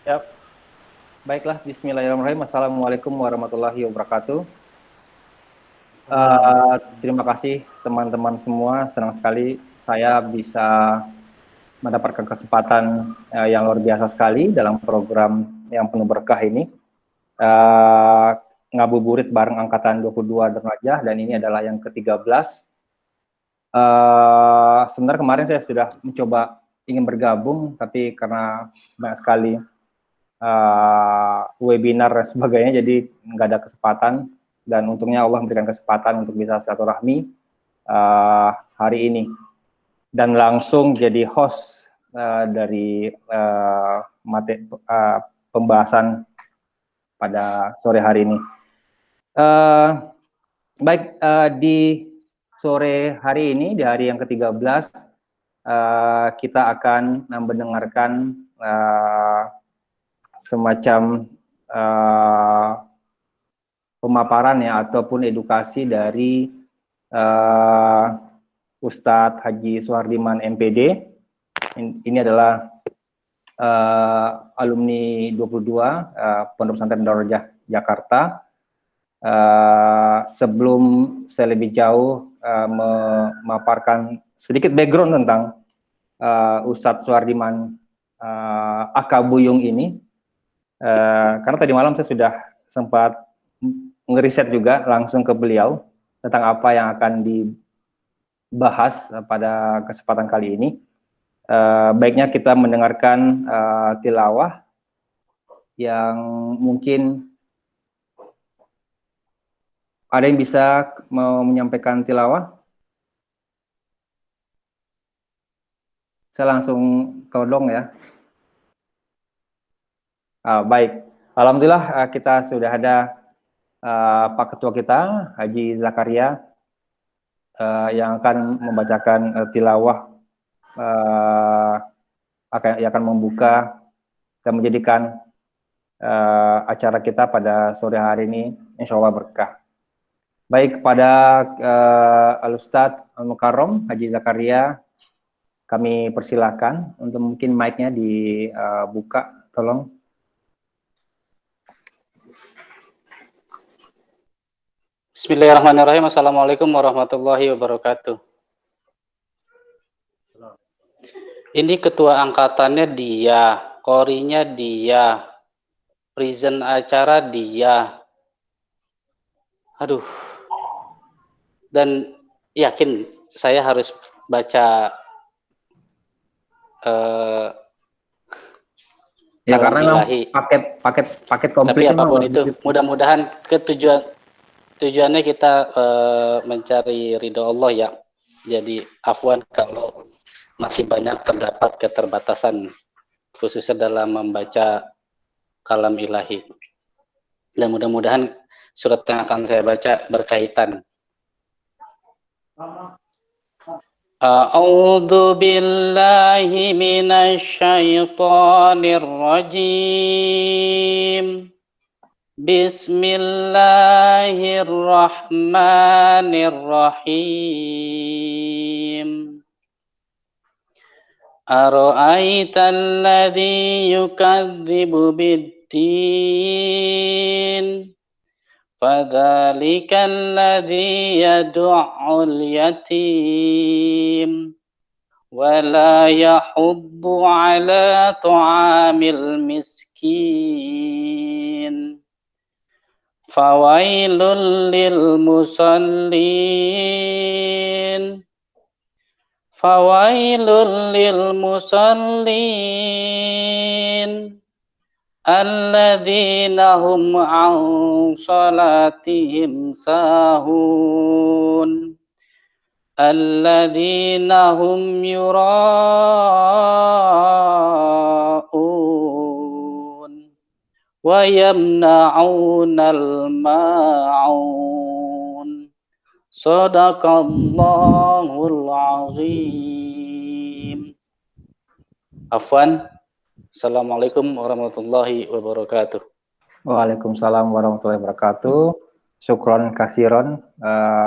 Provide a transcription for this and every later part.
Ya, baiklah. Bismillahirrahmanirrahim. Assalamualaikum warahmatullahi wabarakatuh. Terima kasih teman-teman semua. Senang sekali saya bisa mendapatkan kesempatan yang luar biasa sekali dalam program yang penuh berkah ini. Ngabuburit bareng Angkatan 22 Derajat, dan ini adalah yang ke-13. Sebenarnya kemarin saya sudah mencoba ingin bergabung, tapi karena banyak sekali webinar dan sebagainya, jadi nggak ada kesempatan, dan untungnya Allah memberikan kesempatan untuk bisa silaturahmi hari ini, dan langsung jadi host dari pembahasan pada sore hari ini. Baik, di sore hari ini, di hari yang ke-13, kita akan mendengarkan semacam pemaparan ya, ataupun edukasi dari Ustadz Haji Suhardiman MPD. Ini adalah alumni 22 Pondok Pesantren Darajah Jakarta. Sebelum saya lebih jauh memaparkan sedikit background tentang Ustadz Suhardiman Akabuyung ini, karena tadi malam saya sudah sempat ngeriset juga langsung ke beliau tentang apa yang akan dibahas pada kesempatan kali ini. Baiknya kita mendengarkan tilawah yang mungkin ada yang bisa mau menyampaikan tilawah. Saya langsung todong ya. Baik, alhamdulillah kita sudah ada Pak Ketua kita, Haji Zakaria, yang akan membacakan tilawah, yang akan membuka dan menjadikan acara kita pada sore hari ini, insya Allah berkah. Baik, kepada Al-Ustadz Al-Mukarram Haji Zakaria, kami persilahkan untuk mungkin mic-nya dibuka, tolong. Bismillahirrahmanirrahim. Assalamualaikum warahmatullahi wabarakatuh. Ini ketua angkatannya dia, korinya dia, present acara dia. Aduh. Dan yakin saya harus baca ya karena ilahi. paket komplit. Tapi apapun itu, mudah-mudahan tujuannya kita mencari ridho Allah ya. Jadi afwan kalau masih banyak terdapat keterbatasan khususnya dalam membaca kalam ilahi. Dan mudah-mudahan surat yang akan saya baca berkaitan. A'udzu billahi minasy syaithanir rajim. Bismillahirrahmanirrahim. Ara'aital ladzi yukadzibu bid-din fadzalikal ladzi yad'ul yatim wa la yahuddu 'ala ta'amil miskin. Fawailul lil musallin. Fawailul lil musallin alladzina hum an salatihim sahun alladzina hum yura'un wa yamna'unal ma'un. Sadaqallahul azim. Afwan. Assalamualaikum warahmatullahi wabarakatuh. Waalaikumsalam warahmatullahi wabarakatuh. Syukron kasiron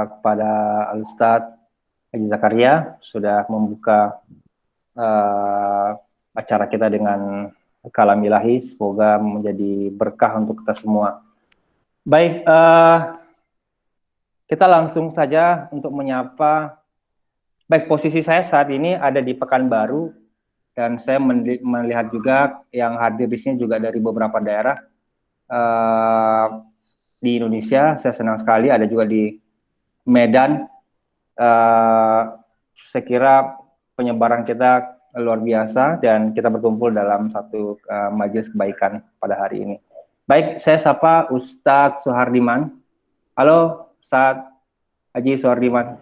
kepada Al-Ustadz Haji Zakaria sudah membuka acara kita dengan kalam ilahi. Semoga menjadi berkah untuk kita semua. Baik, kita langsung saja untuk menyapa. Baik, posisi saya saat ini ada di Pekanbaru dan saya melihat juga yang hadir di sini juga dari beberapa daerah di Indonesia. Saya senang sekali ada juga di Medan. Saya kira penyebaran kita luar biasa dan kita berkumpul dalam satu majelis kebaikan pada hari ini. Baik, saya sapa Ustadz Suhardiman. Halo, Ustadz Haji Suhardiman.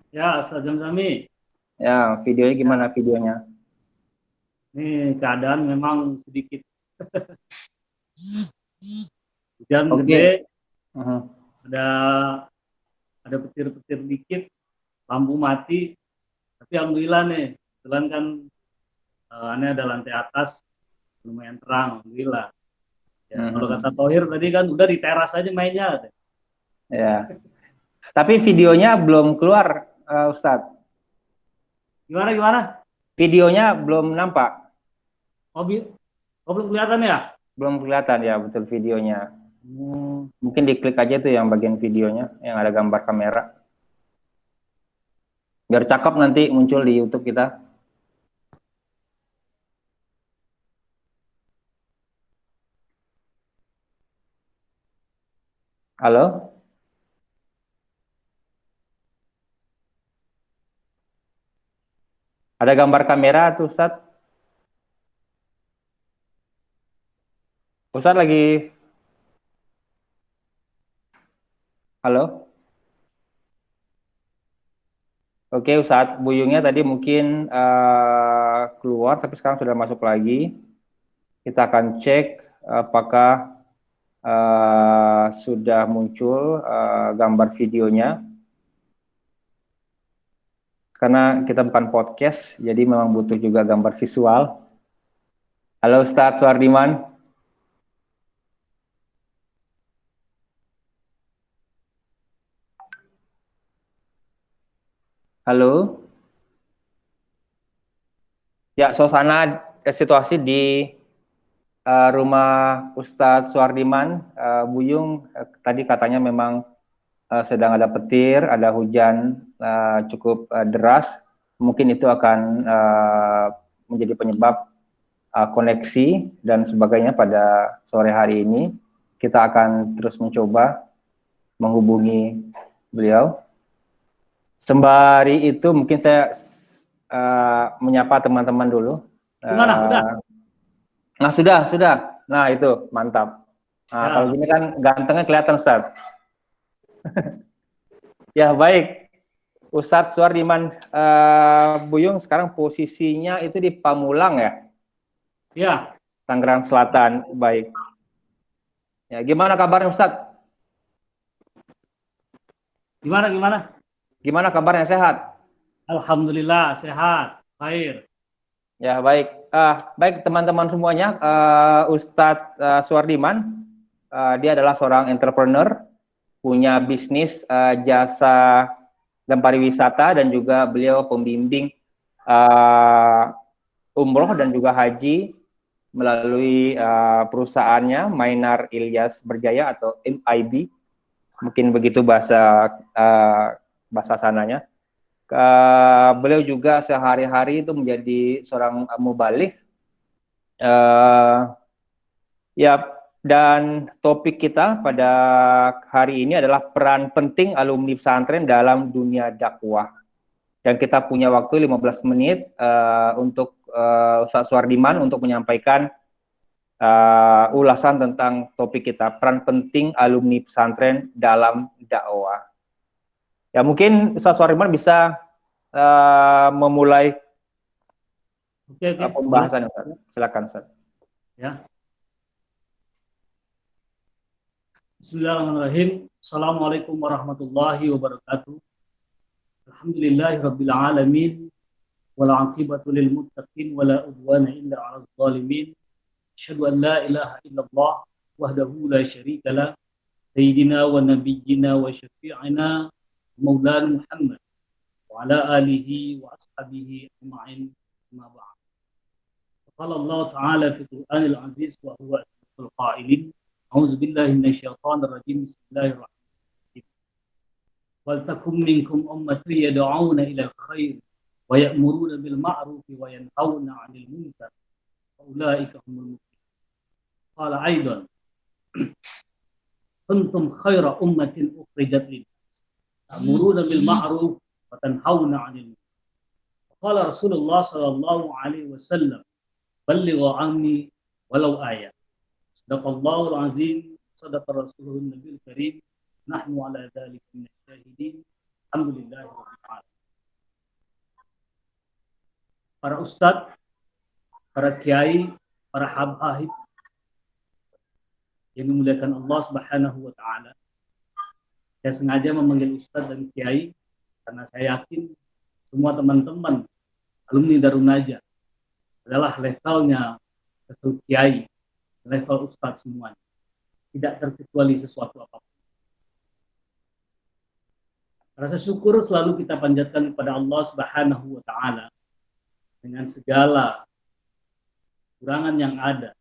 Ya, Ustaz Zamzami. Ya, videonya gimana videonya? Ini keadaan memang sedikit hujan Oke. gede, Uh-huh. ada petir-petir dikit, lampu mati. Tapi alhamdulillah nih, kebetulan kan ini ada lantai atas, lumayan terang, alhamdulillah. Ya, kalau kata Thohir tadi kan udah di teras aja mainnya. Ya. Tapi videonya belum keluar, Ustadz. Gimana? Videonya belum nampak. Oh, belum kelihatan ya? Belum kelihatan ya, betul videonya. Mungkin diklik aja tuh yang bagian videonya, yang ada gambar kamera. Biar cakep nanti muncul di YouTube kita. Halo? Ada gambar kamera tuh, Ustadz? Ustadz lagi... Halo? Oke, Ustadz, Buyungnya tadi mungkin keluar, tapi sekarang sudah masuk lagi. Kita akan cek apakah sudah muncul gambar videonya. Karena kita bukan podcast, jadi memang butuh juga gambar visual. Halo Ustadz Suhardiman. Halo. Ya, suasana situasi di rumah Ustadz Suhardiman, Buyung, tadi katanya memang sedang ada petir, ada hujan cukup deras. Mungkin itu akan menjadi penyebab koneksi dan sebagainya pada sore hari ini. Kita akan terus mencoba menghubungi beliau. Sembari itu mungkin saya menyapa teman-teman dulu. Gimana? Nah, sudah. Nah, itu mantap. Nah, ya. Kalau gini kan gantengnya kelihatan, Ustadz. Ya, baik. Ustadz Suhardiman Buyung sekarang posisinya itu di Pamulang ya? Ya. Tangerang Selatan, baik. Ya, gimana kabarnya Ustadz? Gimana? Gimana kabarnya, sehat? Alhamdulillah, sehat. Baik. Ya, baik. Baik teman-teman semuanya, Ustadz Suhardiman, dia adalah seorang entrepreneur, punya bisnis jasa dan pariwisata, dan juga beliau pembimbing umroh dan juga haji melalui perusahaannya Mainar Ilyas Berjaya atau MIB, mungkin begitu bahasa sananya. Beliau juga sehari-hari itu menjadi seorang mubaligh. Ya, dan topik kita pada hari ini adalah peran penting alumni pesantren dalam dunia dakwah. Dan kita punya waktu 15 menit untuk Ustadz Suhardiman untuk menyampaikan ulasan tentang topik kita, peran penting alumni pesantren dalam dakwah. Ya, mungkin Ustadz Suhardiman bisa memulai pembahasan, Ustaz. Silakan, Ustaz. Ya. Bismillahirrahmanirrahim. Assalamualaikum warahmatullahi wabarakatuh. Alhamdulillahirabbil alamin wal 'aqibatu lil muttaqin wala udwana illa 'alal zalimin. Asyhadu an la ilaha illallah wahdahu la syarika lah. Sayyidina wa nabiyyina wa syafi'ina Maulana Muhammad wa ala alihi wa ashabihi ajma'in. قال الله تعالى في القرآن العزيز وهو أصدق القائلين أعوذ بالله من الشيطان الرجيم بسم الله الرحمن الرحيم ولتكن منكم أمة يدعون إلى الخير ويأمرون بالمعروف وينهون عن المنكر وأولئك هم المفلحون. قال أيضا كنتم خير أمة أخرجت للناس تأمرون بالمعروف وتنهون عن المنكر. قال رسول الله صلى الله عليه وسلم بلغوا عني ولو آية. صدق الله العظيم صدق رسوله النبي الكريم نحن على ذلك من الشاهدين الحمد لله رب العالمين. Para ustadz, para kiai, para habaib yang dimuliakan Allah Subhanahu wa taala. Saya sengaja memanggil ustadz dan kiai karena saya yakin semua teman-teman alumni Darun Najah adalah levelnya level kiai, level ustadz semuanya. Tidak terkecuali sesuatu apapun. Rasa syukur selalu kita panjatkan kepada Allah Subhanahu wa taala dengan segala kurangan yang ada,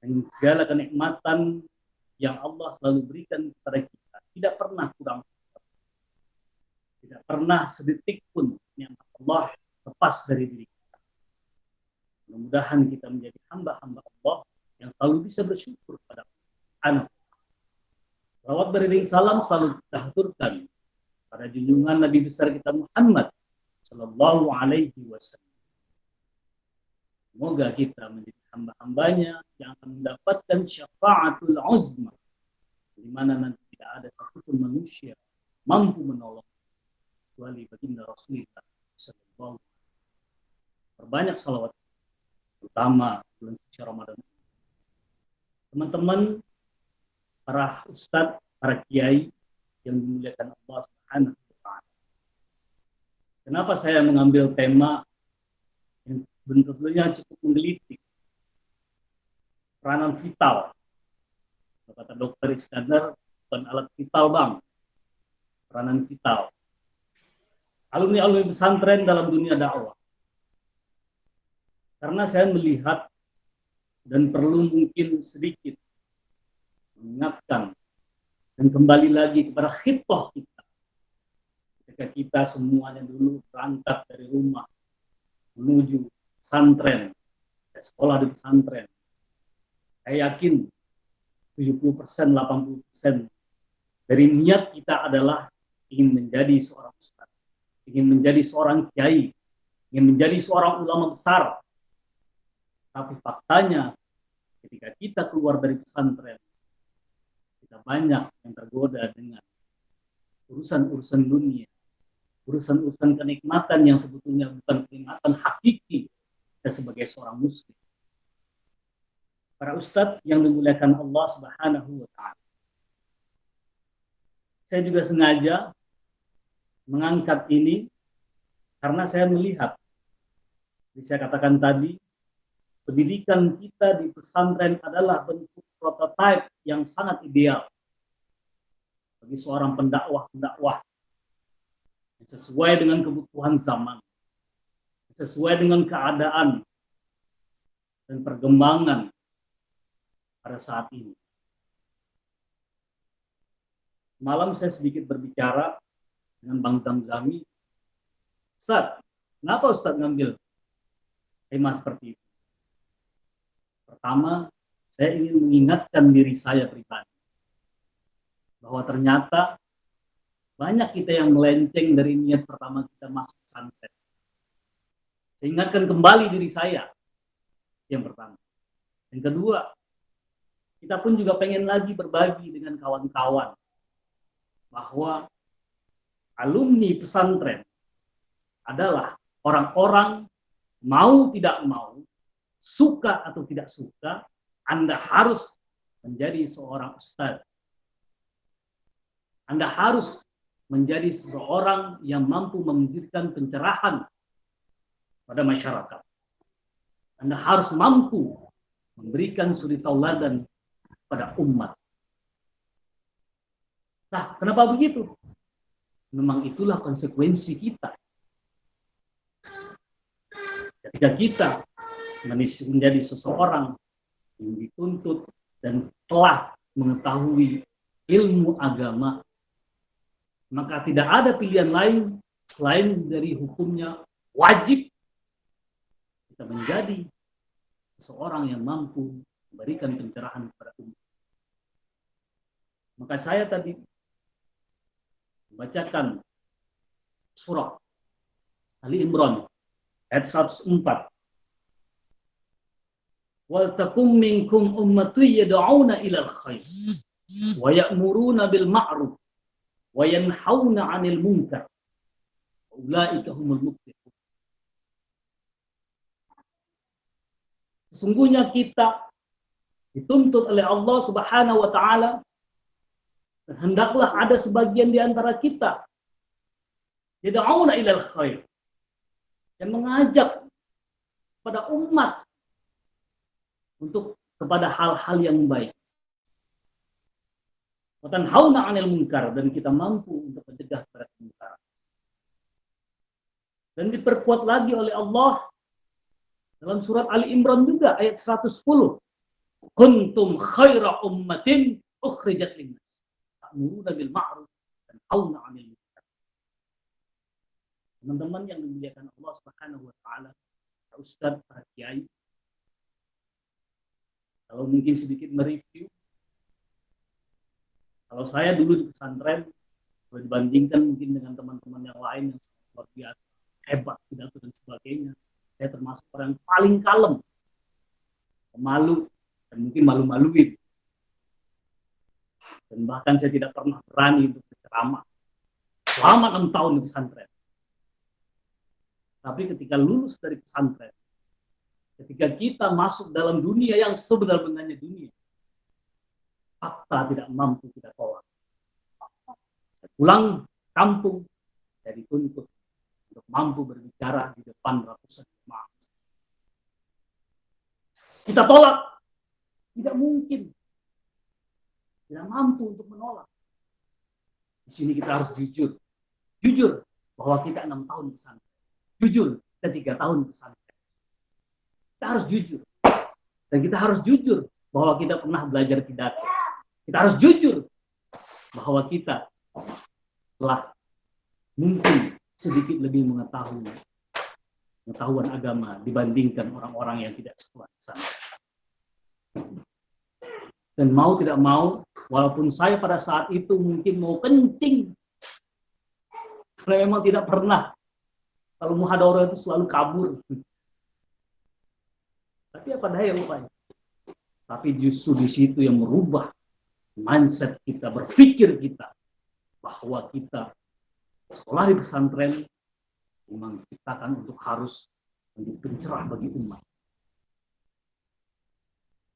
dengan segala kenikmatan yang Allah selalu berikan kepada kita. Tidak pernah kurang sesuatu. Tidak pernah sedetik pun yang Allah lepas dari diri kita. Mudah-mudahan kita menjadi hamba-hamba Allah yang selalu bisa bersyukur kepada Allah. Salawat beriring salam selalu kita haturkan pada junjungan Nabi besar kita Muhammad Sallallahu Alaihi Wasallam. Semoga kita menjadi hamba-hambanya yang akan mendapatkan syafaatul uzma, di mana nanti tidak ada satupun manusia mampu menolong kecuali baginda Rasulullah Sallallahu Alaihi Wasallam. Perbanyak salawat, terutama bulan suci Ramadan. Teman-teman, para ustadz, para kiai yang dimuliakan Allah Subhanahu wa taala. Kenapa saya mengambil tema yang bentuknya cukup menggelitik? Peranan vital. Kata Dr. Iskandar, bukan alat vital bang. Peranan vital. Alumni-alumni pesantren dalam dunia dakwah. Karena saya melihat dan perlu mungkin sedikit mengingatkan dan kembali lagi kepada khitbah kita. Ketika kita semuanya dulu berangkat dari rumah menuju pesantren, sekolah di pesantren. Saya yakin 70%, 80% dari niat kita adalah ingin menjadi seorang ustaz, ingin menjadi seorang kiai, ingin menjadi seorang ulama besar. Tapi faktanya ketika kita keluar dari pesantren, kita banyak yang tergoda dengan urusan-urusan dunia, urusan-urusan kenikmatan yang sebetulnya bukan kenikmatan hakiki kita sebagai seorang muslim. Para ustadz yang dimuliakan Allah Subhanahu wa taala. Saya juga sengaja mengangkat ini karena saya melihat, saya katakan tadi, pendidikan kita di pesantren adalah bentuk prototipe yang sangat ideal bagi seorang pendakwah-pendakwah yang sesuai dengan kebutuhan zaman, sesuai dengan keadaan dan perkembangan pada saat ini. Malam saya sedikit berbicara dengan Bang Zamzami. Ustaz, kenapa Ustaz ngambil tema seperti itu? Pertama, saya ingin mengingatkan diri saya pribadi bahwa ternyata banyak kita yang melenceng dari niat pertama kita masuk pesantren. Saya ingatkan kembali diri saya yang pertama. Yang kedua, kita pun juga pengen lagi berbagi dengan kawan-kawan bahwa alumni pesantren adalah orang-orang mau tidak mau, suka atau tidak suka, Anda harus menjadi seorang ustaz. Anda harus menjadi seseorang yang mampu memberikan pencerahan pada masyarakat. Anda harus mampu memberikan suri tauladan pada umat. Nah, kenapa begitu? Memang itulah konsekuensi kita. Ketika kita menjadi seseorang yang dituntut dan telah mengetahui ilmu agama, maka tidak ada pilihan lain selain dari hukumnya wajib kita menjadi seseorang yang mampu memberikan pencerahan kepada umat. Maka saya tadi membacakan surah Ali Imran ayat 104. Wal takum minkum ummatun yad'una ilal khair wa ya'muruna bil ma'ruf wa yanhauna 'anil munkar. Ulaika humul muflihun. Sesungguhnya kita dituntut oleh Allah Subhanahu wa taala, dan hendaklah ada sebagian di antara kita yad'una ilal khair, yang mengajak pada umat untuk kepada hal-hal yang baik. Wa tanhauna 'anil munkar, dan kita mampu untuk mencegah kepada kemungkaran. Dan diperkuat lagi oleh Allah dalam surat Ali Imran juga ayat 110. Kuntum khaira ummatin ukhrijat linnas ta'muruna bil ma'ruf wa tanhauna 'anil munkar. Teman-teman yang dimuliakan Allah Subhanahu wa taala, Pak Ustaz, Pak Kiai, kalau mungkin sedikit mereview, kalau saya dulu di pesantren, kalau dibandingkan mungkin dengan teman-teman yang lain yang luar biasa, hebat, pidato dan sebagainya, saya termasuk orang yang paling kalem, pemalu, dan mungkin malu-maluin. Dan bahkan saya tidak pernah berani untuk berceramah selama 6 tahun di pesantren. Tapi ketika lulus dari pesantren, ketika kita masuk dalam dunia yang sebenar-benarnya dunia, fakta tidak mampu kita tolak. Saya pulang kampung, saya dituntut untuk mampu berbicara di depan ratusan jemaah. Kita tolak, tidak mungkin, tidak mampu untuk menolak. Di sini kita harus jujur bahwa kita 6 tahun pesantren, jujur kita 3 tahun pesantren. Kita harus jujur. Dan kita harus jujur bahwa kita pernah belajar pidato. Kita harus jujur bahwa kita telah mungkin sedikit lebih pengetahuan agama dibandingkan orang-orang yang tidak sekolah di sana. Dan mau tidak mau, walaupun saya pada saat itu mungkin mau kencing, karena memang tidak pernah, kalau muhadharah itu selalu kabur. Tapi apa daya upaya. Tapi justru di situ yang merubah mindset kita, berpikir kita, bahwa kita sekolah di pesantren memang diciptakan untuk harus menjadi pencerah bagi umat.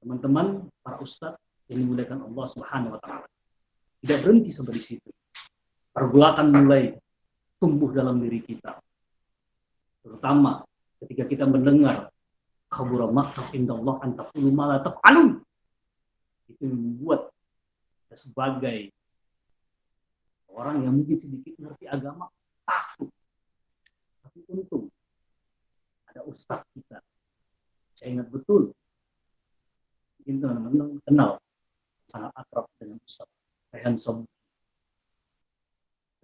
Teman-teman, para ustadz yang dimuliakan Allah Subhanahu wa taala, tidak berhenti sampai di situ. Pergulakan mulai tumbuh dalam diri kita. Terutama ketika kita mendengar kabura maqtan indallah an taqulu ma la taf'alun. Itu membuat kita sebagai orang yang mungkin sedikit mengerti agama takut. Tapi untung ada ustaz kita. Saya ingat betul, mungkin teman-teman kenal, sangat akrab dengan Ustaz Rehan Sob.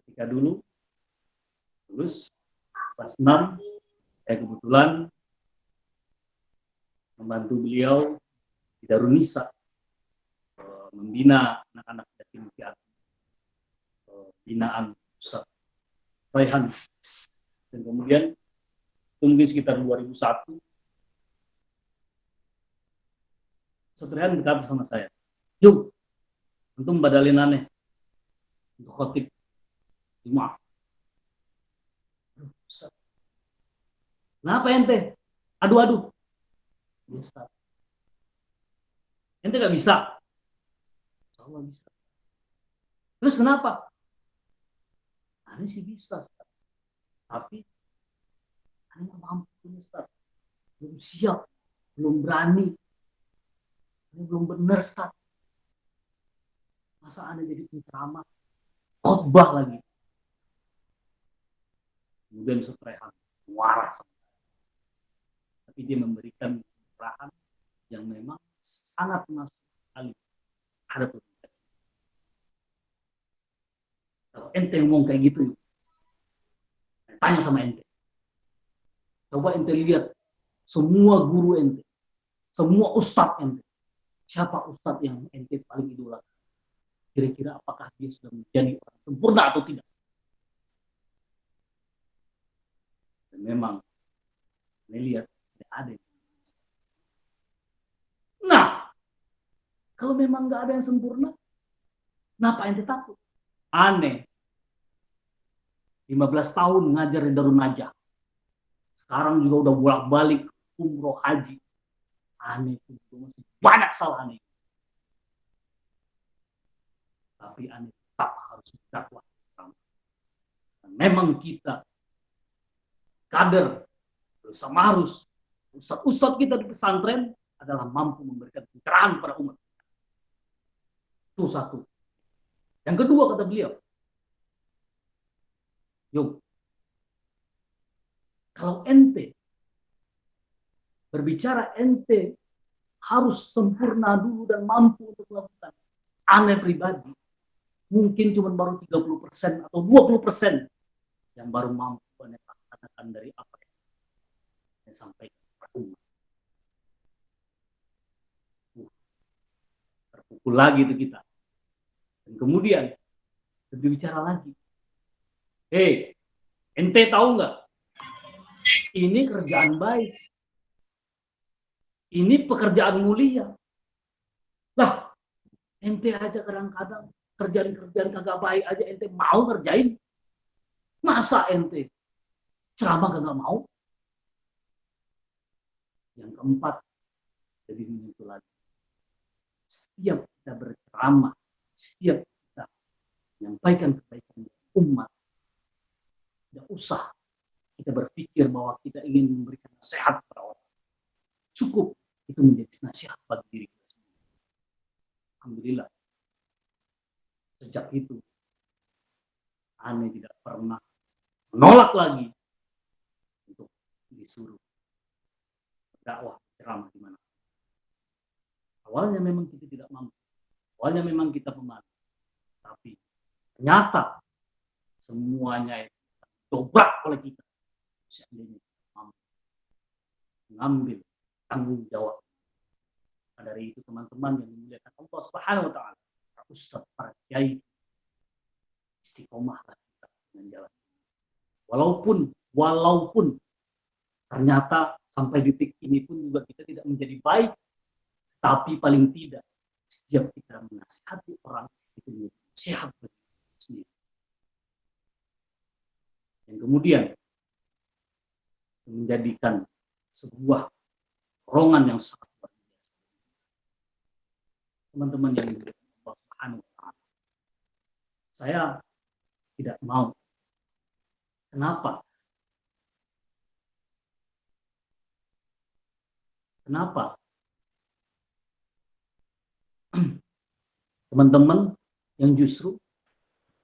Ketika dulu lulus kelas 6, saya kebetulan membantu beliau di Darunisa, membina anak-anak yatim piatu, binaan Ustaz Rehan. Dan kemudian mungkin sekitar 2001, Ustaz Rehan berkata sama saya, "Yuk, antum badalin aneh untuk khotib Jumat." Ustaz, kenapa ente? Aduh. Ustaz, ente gak bisa? Insya Allah bisa. Terus kenapa? Aneh sih bisa, Ustaz. Tapi aneh gak mampu, Ustaz. Belum siap, belum berani. Ini belum benar, Ustaz. Masa aneh jadi penceramah, khotbah lagi. Kemudian Ustaz Rehan marah sama saya. Tapi dia memberikan sangat masuk sekali ada pendidikan. Kalau ente ngomong kayak gitu, tanya sama ente. Coba ente lihat semua guru ente, semua ustadz ente. Siapa ustadz yang ente paling idolakan? Kira-kira apakah dia sudah menjadi orang sempurna atau tidak? Dan memang, saya lihat tidak ada. Nah, kalau memang nggak ada yang sempurna, kenapa ente takut? Aneh. 15 tahun ngajar di Darun Najah. Sekarang juga udah bolak-balik umroh haji. Aneh itu masih banyak salah aneh. Tapi aneh tetap harus berdakwah. Dan memang kita kader bersama harus ustadz-ustadz kita di pesantren adalah mampu memberikan pencerahan pada umat. Itu satu. Yang kedua kata beliau, yuk, kalau ente berbicara ente harus sempurna dulu dan mampu untuk melakukan, aneh pribadi mungkin cuma baru 30% atau 20% yang baru mampu melaksanakan dari apa yang sampaikan kepada umat. Terpukul lagi itu kita. Dan kemudian berbicara lagi. Ente tahu nggak? Ini kerjaan baik. Ini pekerjaan mulia. Lah, ente aja kadang-kadang kerjaan-kerjaan kagak baik aja ente mau ngerjain. Masa ente ceramah kagak mau? Yang keempat, jadi itu lagi. Setiap kita berceramah, setiap kita menyampaikan kebaikan umat, tidak usah kita berpikir bahwa kita ingin memberikan nasihat kepada orang. Cukup itu menjadi nasihat bagi diri kita sendiri. Alhamdulillah. Sejak itu, aneh tidak pernah menolak lagi untuk disuruh dakwah ceramah di mana. Awalnya memang kita tidak mampu. Awalnya memang kita pemalu. Tapi ternyata semuanya itu dobrak oleh kita. Seandainya mampu mengambil tanggung jawab. Nah, dari itu teman-teman yang dimuliakan Allah Subhanahu wa taala, para ustaz, para kiai, istiqomahlah kita dengan jalan. Walaupun ternyata sampai detik ini pun juga kita tidak menjadi baik, tapi paling tidak setiap kita menasihati orang itu menjadi sehat bagi kita sendiri. Yang kemudian menjadikan sebuah dorongan yang sangat luar biasa. Teman-teman yang dimuliakan Allah Subhanahu wa taala, saya tidak mau. Kenapa? Teman-teman yang justru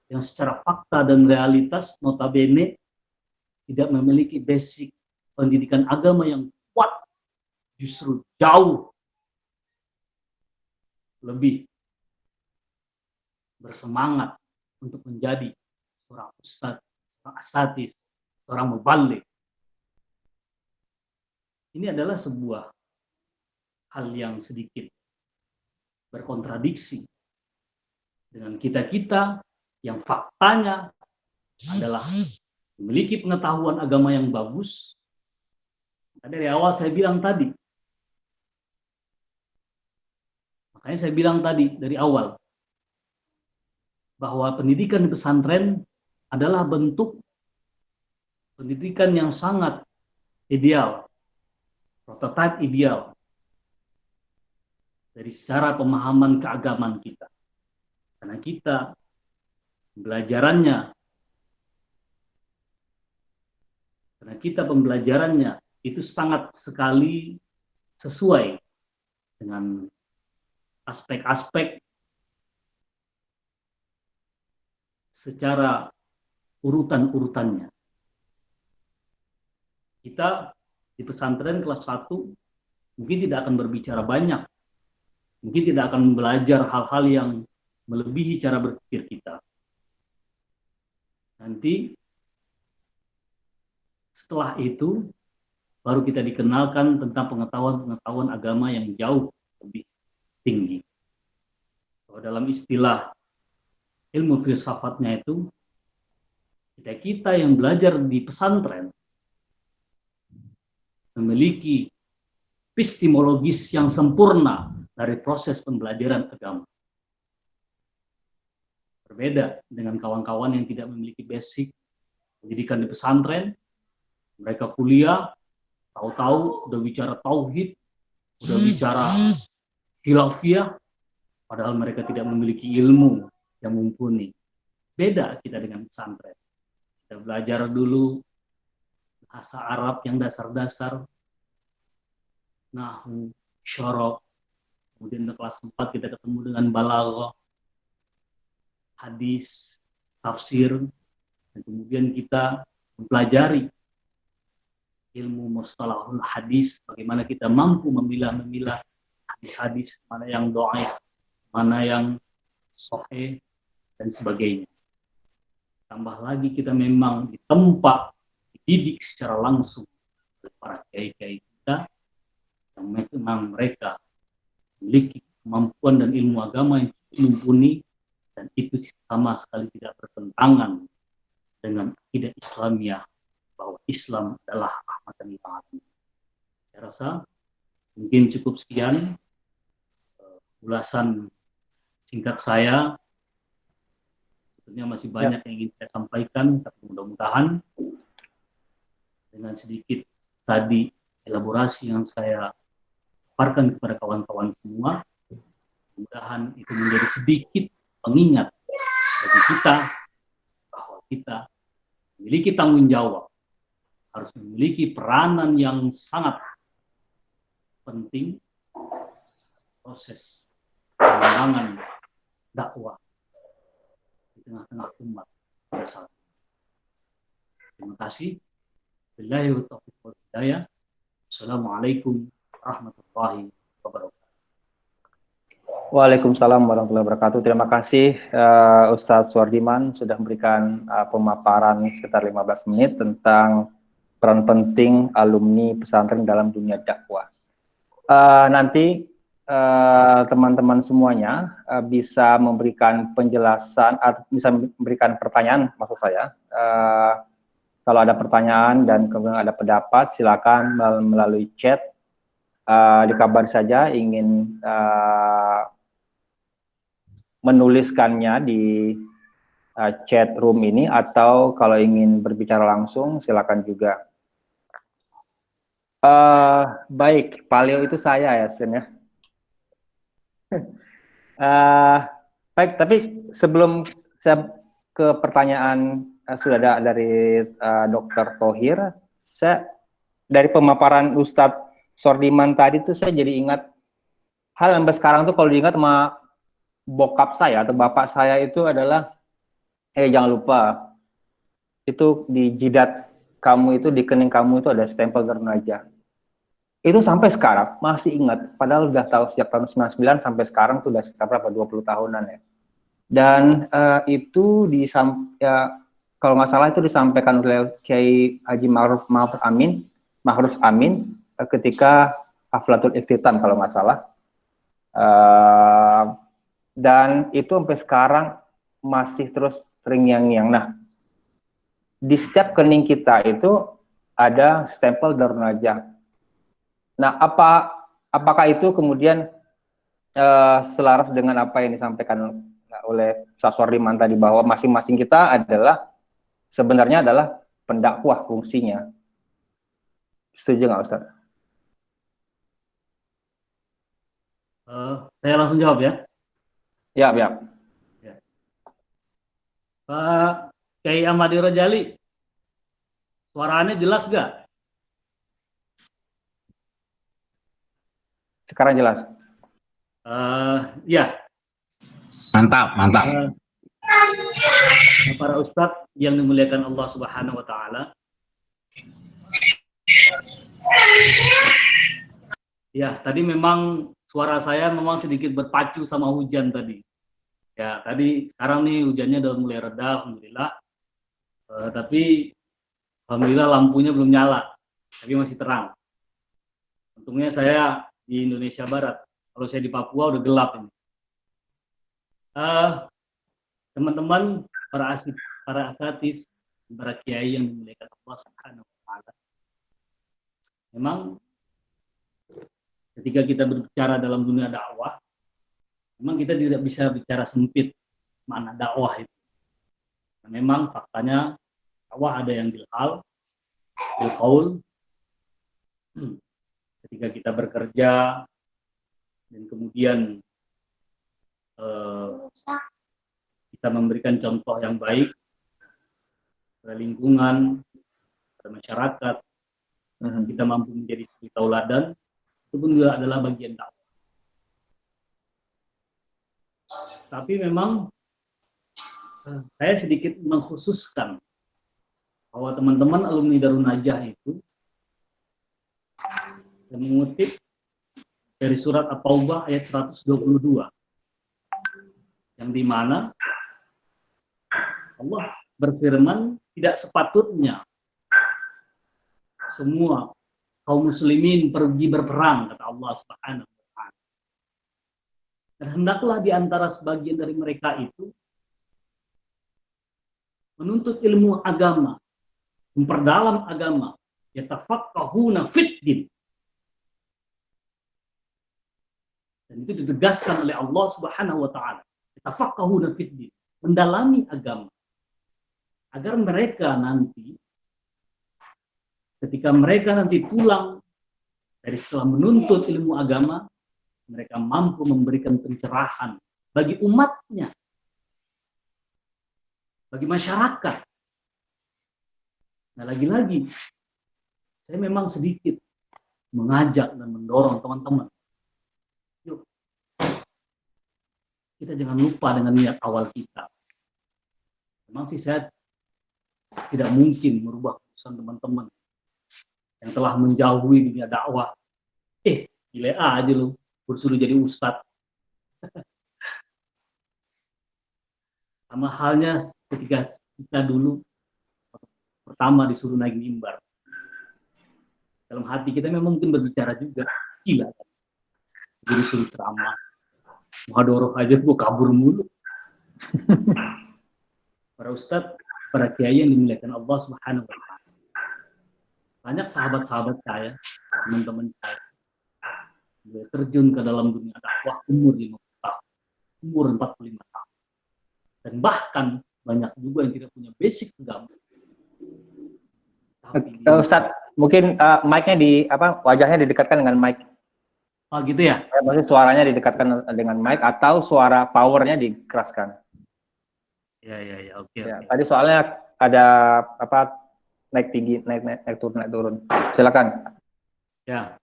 yang secara fakta dan realitas notabene tidak memiliki basic pendidikan agama yang kuat, justru jauh lebih bersemangat untuk menjadi seorang ustadz, seorang asatidz, seorang muballigh. Ini adalah sebuah hal yang sedikit berkontradiksi dengan kita-kita yang faktanya adalah memiliki pengetahuan agama yang bagus. Dari awal saya bilang tadi, makanya saya bilang tadi dari awal bahwa pendidikan di pesantren adalah bentuk pendidikan yang sangat ideal, prototipe ideal dari secara pemahaman keagamaan kita. Karena kita pembelajarannya itu sangat sekali sesuai dengan aspek-aspek secara urutan-urutannya. Kita di pesantren kelas 1 mungkin tidak akan berbicara banyak mungkin tidak akan belajar hal-hal yang melebihi cara berpikir kita. Nanti setelah itu baru kita dikenalkan tentang pengetahuan-pengetahuan agama yang jauh lebih tinggi. Kalau dalam istilah ilmu filsafatnya itu, kita yang belajar di pesantren memiliki epistemologis yang sempurna dari proses pembelajaran agama. Berbeda dengan kawan-kawan yang tidak memiliki basic pendidikan di pesantren, mereka kuliah, tahu-tahu udah bicara tauhid, udah bicara khilafiyah, padahal mereka tidak memiliki ilmu yang mumpuni. Beda kita dengan pesantren. Kita belajar dulu bahasa Arab yang dasar-dasar, nahwu, syaraf, kemudian di kelas 4 kita ketemu dengan balaghah, hadis, tafsir, dan kemudian kita mempelajari ilmu mustalahul hadis, bagaimana kita mampu memilah-milah hadis-hadis, mana yang dhaif, mana yang sahih, dan sebagainya. Tambah lagi kita memang ditempa, dididik secara langsung oleh para kiai-kiai kita, yang memang mereka memiliki kemampuan dan ilmu agama yang mumpuni, dan itu sama sekali tidak bertentangan dengan akidah Islamiyah bahwa Islam adalah rahmatan lil alamin. Saya rasa mungkin cukup sekian ulasan singkat saya. Tentunya masih banyak yang ingin saya sampaikan, tapi mudah-mudahan dengan sedikit tadi elaborasi yang saya paparkan kepada kawan-kawan semua, mudah-mudahan itu menjadi sedikit pengingat bagi kita bahwa kita memiliki tanggung jawab, harus memiliki peranan yang sangat penting proses pengembangan dakwah di tengah-tengah umat pada saat ini. Terima kasih. Billahi wa taufiq wal hidayah. Assalamualaikum warahmatullahi wabarakatuh. Waalaikumsalam warahmatullahi wabarakatuh. Terima kasih Ustadz Suwardiman sudah memberikan pemaparan sekitar 15 menit tentang peran penting alumni pesantren dalam dunia dakwah. Nanti teman-teman semuanya bisa memberikan penjelasan atau bisa memberikan pertanyaan, maksud saya. Kalau ada pertanyaan dan kemudian ada pendapat, silakan melalui chat. Dikabari saja ingin menuliskannya di chat room ini, atau kalau ingin berbicara langsung silakan juga. Baik, Paleo itu saya ya, Sen ya. Baik, tapi sebelum saya ke pertanyaan sudah ada dari Dr. Thohir, saya dari pemaparan Ustadz Suwardiman tadi tuh saya jadi ingat hal yang sampai sekarang tuh kalau diingat sama bokap saya atau bapak saya itu adalah jangan lupa itu di jidat kamu itu, di kening kamu itu ada stempel Darunajah. Itu sampai sekarang masih ingat, padahal udah tahu sejak tahun 99 sampai sekarang tuh udah sekitar berapa, 20 tahunan ya. Dan itu kalau nggak salah itu disampaikan oleh Kiai Haji Ma'ruf Amin ketika Haflatul Iftitham kalau nggak salah. Dan itu sampai sekarang masih terus terngiang-ngiang. Nah, di setiap kening kita itu ada stempel Darunajah. Nah, apakah itu kemudian selaras dengan apa yang disampaikan oleh Ustadz Suwardiman tadi, bahwa masing-masing kita sebenarnya adalah pendakwah fungsinya? Setuju nggak, Ustadz? Saya langsung jawab ya. Ya. Pak Kiai Ahmadi Rojali, suaranya jelas gak? Sekarang jelas. Ya. Mantap. Para ustadz yang dimuliakan Allah Subhanahu wa taala. Ya, tadi memang suara saya memang sedikit berpacu sama hujan tadi. Ya, tadi sekarang nih hujannya udah mulai reda, alhamdulillah. Tapi alhamdulillah lampunya belum nyala, tapi masih terang. Untungnya saya di Indonesia Barat. Kalau saya di Papua udah gelap ini. Teman-teman, para akatis, para kiai yang dimuliakan Allah Subhanahu wa taala. Memang ketika kita berbicara dalam dunia dakwah, memang kita tidak bisa bicara sempit makna dakwah itu. Nah, memang faktanya dakwah ada yang bil hal, bil qaul. Ketika kita bekerja dan kemudian kita memberikan contoh yang baik pada lingkungan, pada masyarakat, kita mampu menjadi tauladan, itu pun juga adalah bagian dakwah. Tapi memang saya sedikit mengkhususkan bahwa teman-teman alumni Darun Najah itu yang mengutip dari surat At-Taubah ayat 122, yang dimana Allah berfirman, tidak sepatutnya semua kaum muslimin pergi berperang, kata Allah Subhanahu wa taala. Dan hendaklah di antara sebagian dari mereka itu menuntut ilmu agama, memperdalam agama, yatafaqqahuna fid din. Dan itu ditegaskan oleh Allah Subhanahu wa taala. Yatafaqqahuna fid din, mendalami agama. Agar mereka nanti ketika mereka nanti pulang dari setelah menuntut ilmu agama, mereka mampu memberikan pencerahan bagi umatnya, bagi masyarakat. Nah, lagi-lagi saya memang sedikit mengajak dan mendorong teman-teman, yuk kita jangan lupa dengan niat awal kita. Memang sih saya tidak mungkin merubah keputusan teman-teman yang telah menjauhi dunia dakwah. Gila aja lu, suruh jadi ustadz. Sama halnya ketika kita dulu pertama disuruh naik mimbar. Dalam hati kita memang mungkin berbicara juga, gila kan? Jadi suruh ceramah, muhadoroh aja gue kabur mulu. Para ustadz, para kiai yang dimuliakan Allah Subhanahu wa taala. Banyak sahabat-sahabat saya, teman-teman saya, terjun ke dalam dunia dakwah umur 50 tahun, umur 45 tahun. Dan bahkan banyak juga yang tidak punya basic agama. Ustadz, mungkin mic-nya wajahnya didekatkan dengan mic. Oh gitu ya? Maksudnya suaranya didekatkan dengan mic atau suara powernya dikeraskan. Ya, oke. Tadi soalnya ada naik tinggi, naik turun. Silakan. Ya.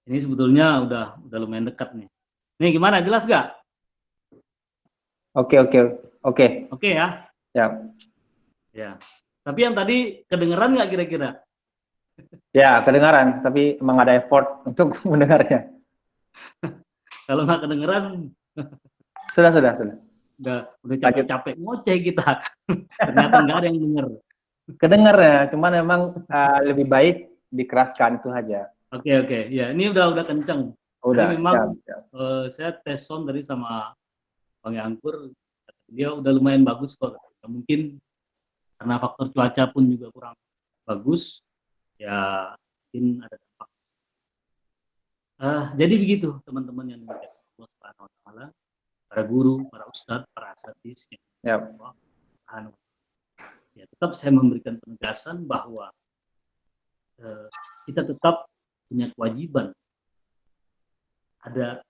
Ini sebetulnya udah lumayan dekat nih. Nih gimana, jelas gak? Oke ya? Ya. Tapi yang tadi kedengeran nggak kira-kira? Ya, kedengaran, tapi emang ada effort untuk mendengarnya. Kalau nggak kedengeran, sudah. Udah capek-capek ngoceh kita. Ternyata nggak ada yang denger. Kedengar ya, cuman memang lebih baik dikeraskan itu aja. Oke. Ya, ini udah kenceng. Udah. Jadi memang siap. Saya tes sound tadi sama Bang Yangkur, dia udah lumayan bagus kok. Mungkin karena faktor cuaca pun juga kurang bagus, ya mungkin ada dampak. Jadi begitu teman-teman yang dimuliakan Allah Subhanahu wa taala, para guru, para ustadz, para asatidz yang ya, tetap saya memberikan penegasan bahwa kita tetap punya kewajiban, ada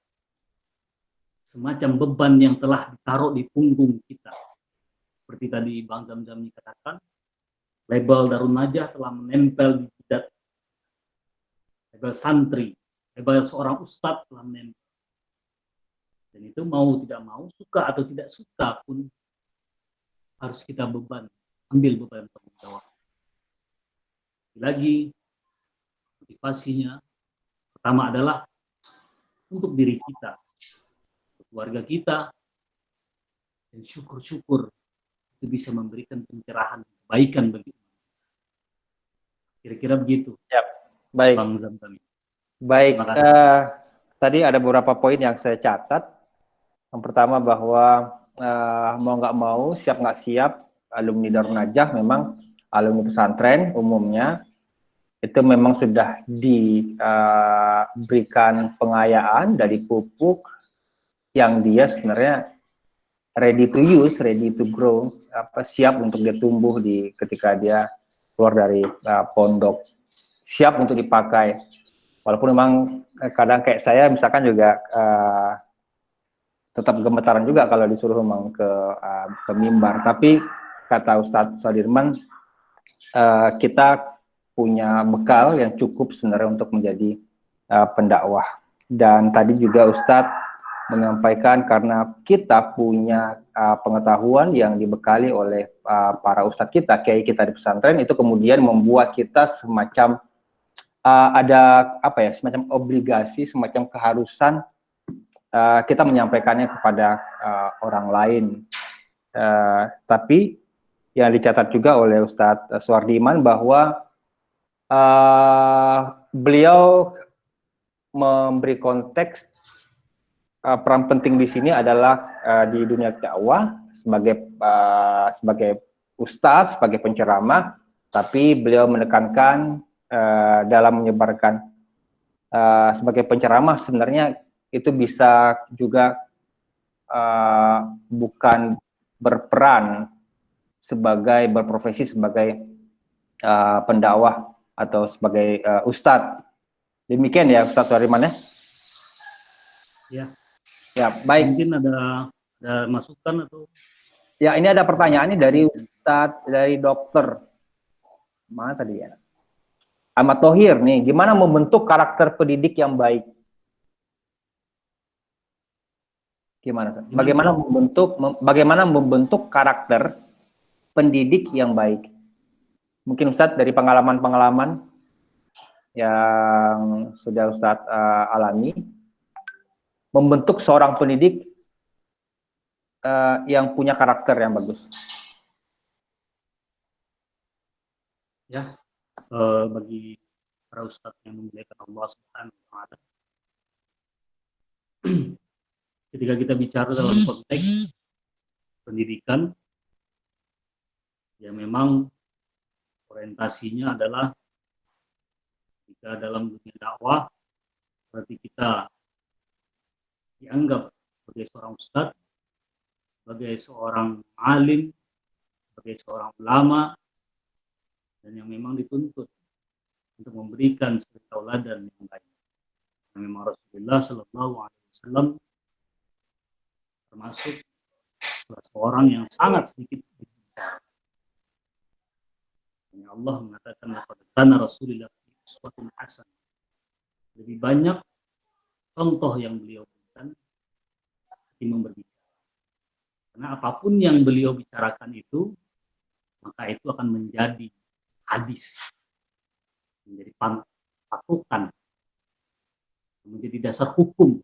semacam beban yang telah ditaruh di punggung kita. Seperti tadi Bang Zamzam katakan, label Darun Najah telah menempel di jidat, label santri, label seorang ustadz telah menempel. Dan itu mau tidak mau, suka atau tidak suka pun harus kita ambil beban tanggung jawab. Lagi motivasinya Pertama adalah untuk diri kita, untuk keluarga kita, dan syukur-syukur itu bisa memberikan pencerahan, kebaikan bagi umat. Kira-kira begitu. Ya, baik. Bang Zamzam. Baik, Terima kasih. tadi ada beberapa poin yang saya catat. Yang pertama bahwa mau nggak mau, siap nggak siap, alumni Darun Najah memang alumni pesantren umumnya itu memang sudah diberikan pengayaan dari pupuk yang dia sebenarnya ready to use, ready to grow, siap untuk dia tumbuh ketika dia keluar dari pondok, siap untuk dipakai. Walaupun memang kadang kayak saya misalkan juga tetap gemetaran juga kalau disuruh memang ke mimbar. Tapi kata Ustadz Sudirman, kita punya bekal yang cukup sebenarnya untuk menjadi pendakwah. Dan tadi juga Ustadz menyampaikan karena kita punya pengetahuan yang dibekali oleh para ustadz kita, kiai kita di pesantren, itu kemudian membuat kita semacam ada semacam obligasi, semacam keharusan kita menyampaikannya kepada orang lain. Tapi yang dicatat juga oleh Ustadz Suwardiman bahwa beliau memberi konteks peran penting di sini adalah di dunia dakwah sebagai ustadz, sebagai penceramah, tapi beliau menekankan dalam menyebarkan sebagai penceramah sebenarnya itu bisa juga bukan berperan berprofesi sebagai pendakwah atau sebagai ustadz. Demikian ya Ustadz Suwardiman ya. Ya. Ya, baik. Mungkin ada masukan atau? Ya, ini ada pertanyaannya dari Ustadz, dari dokter. Mana tadi ya? Ahmad Thohir nih, gimana membentuk karakter pendidik yang baik? Gimana? Bagaimana membentuk karakter pendidik yang baik? Mungkin Ustadz dari pengalaman-pengalaman yang sudah Ustadz alami, membentuk seorang pendidik yang punya karakter yang bagus. Ya, bagi para ustadz yang memuliakan Allah Subhanahu wa Ta'ala, ketika kita bicara dalam konteks pendidikan, ya memang orientasinya adalah jika dalam dunia dakwah berarti kita dianggap sebagai seorang ustadz, sebagai seorang alim, sebagai seorang ulama, dan yang memang dituntut untuk memberikan suri tauladan yang baik. Dan memang Rasulullah Shallallahu Alaihi Wasallam termasuk salah seorang yang sangat sedikit berbicara. Allah mengatakan kepada Rasulullah uswatun hasanah. Lebih banyak contoh yang beliau berikan ketimbang berbicara. Karena apapun yang beliau bicarakan itu, maka itu akan menjadi hadis, menjadi patokan, menjadi dasar hukum.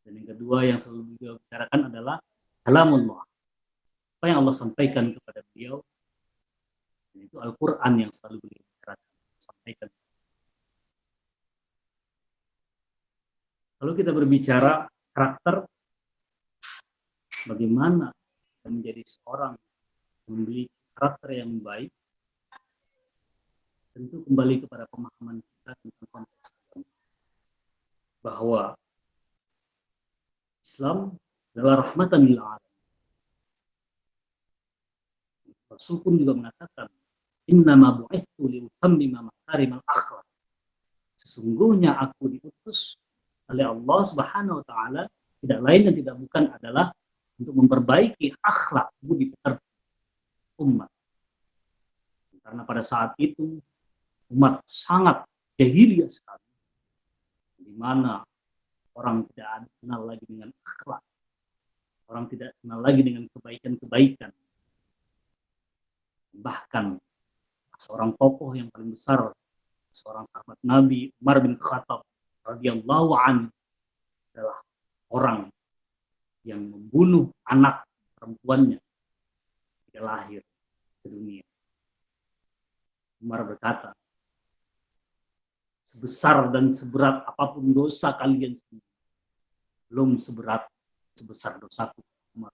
Dan yang kedua yang selalu beliau bicarakan adalah kalamullah. Apa yang Allah sampaikan kepada beliau, dan itu Al-Quran yang selalu beliau bicarakan, sampaikan. Kalau kita berbicara karakter, bagaimana kita menjadi seorang yang memiliki karakter yang baik, tentu kembali kepada pemahaman kita tentang konteks agama. Bahwa Islam adalah rahmatan lil alamin. Rasul pun juga mengatakan, innama bu'itsu liutammima makarimal akhlak. Sesungguhnya aku diutus oleh Allah Subhanahu wa Ta'ala tidak lain dan tidak bukan adalah untuk memperbaiki akhlak budi pekerti umat. Karena pada saat itu umat sangat jahiliyah sekali, di mana orang tidak kenal lagi dengan akhlak, orang tidak kenal lagi dengan kebaikan-kebaikan. Bahkan seorang tokoh yang paling besar seorang sahabat Nabi Umar bin Khattab radhiyallahu anhu adalah orang yang membunuh anak perempuannya ketika lahir ke dunia. Umar berkata, sebesar dan seberat apapun dosa kalian sendiri, belum sebesar dosaku. Umar.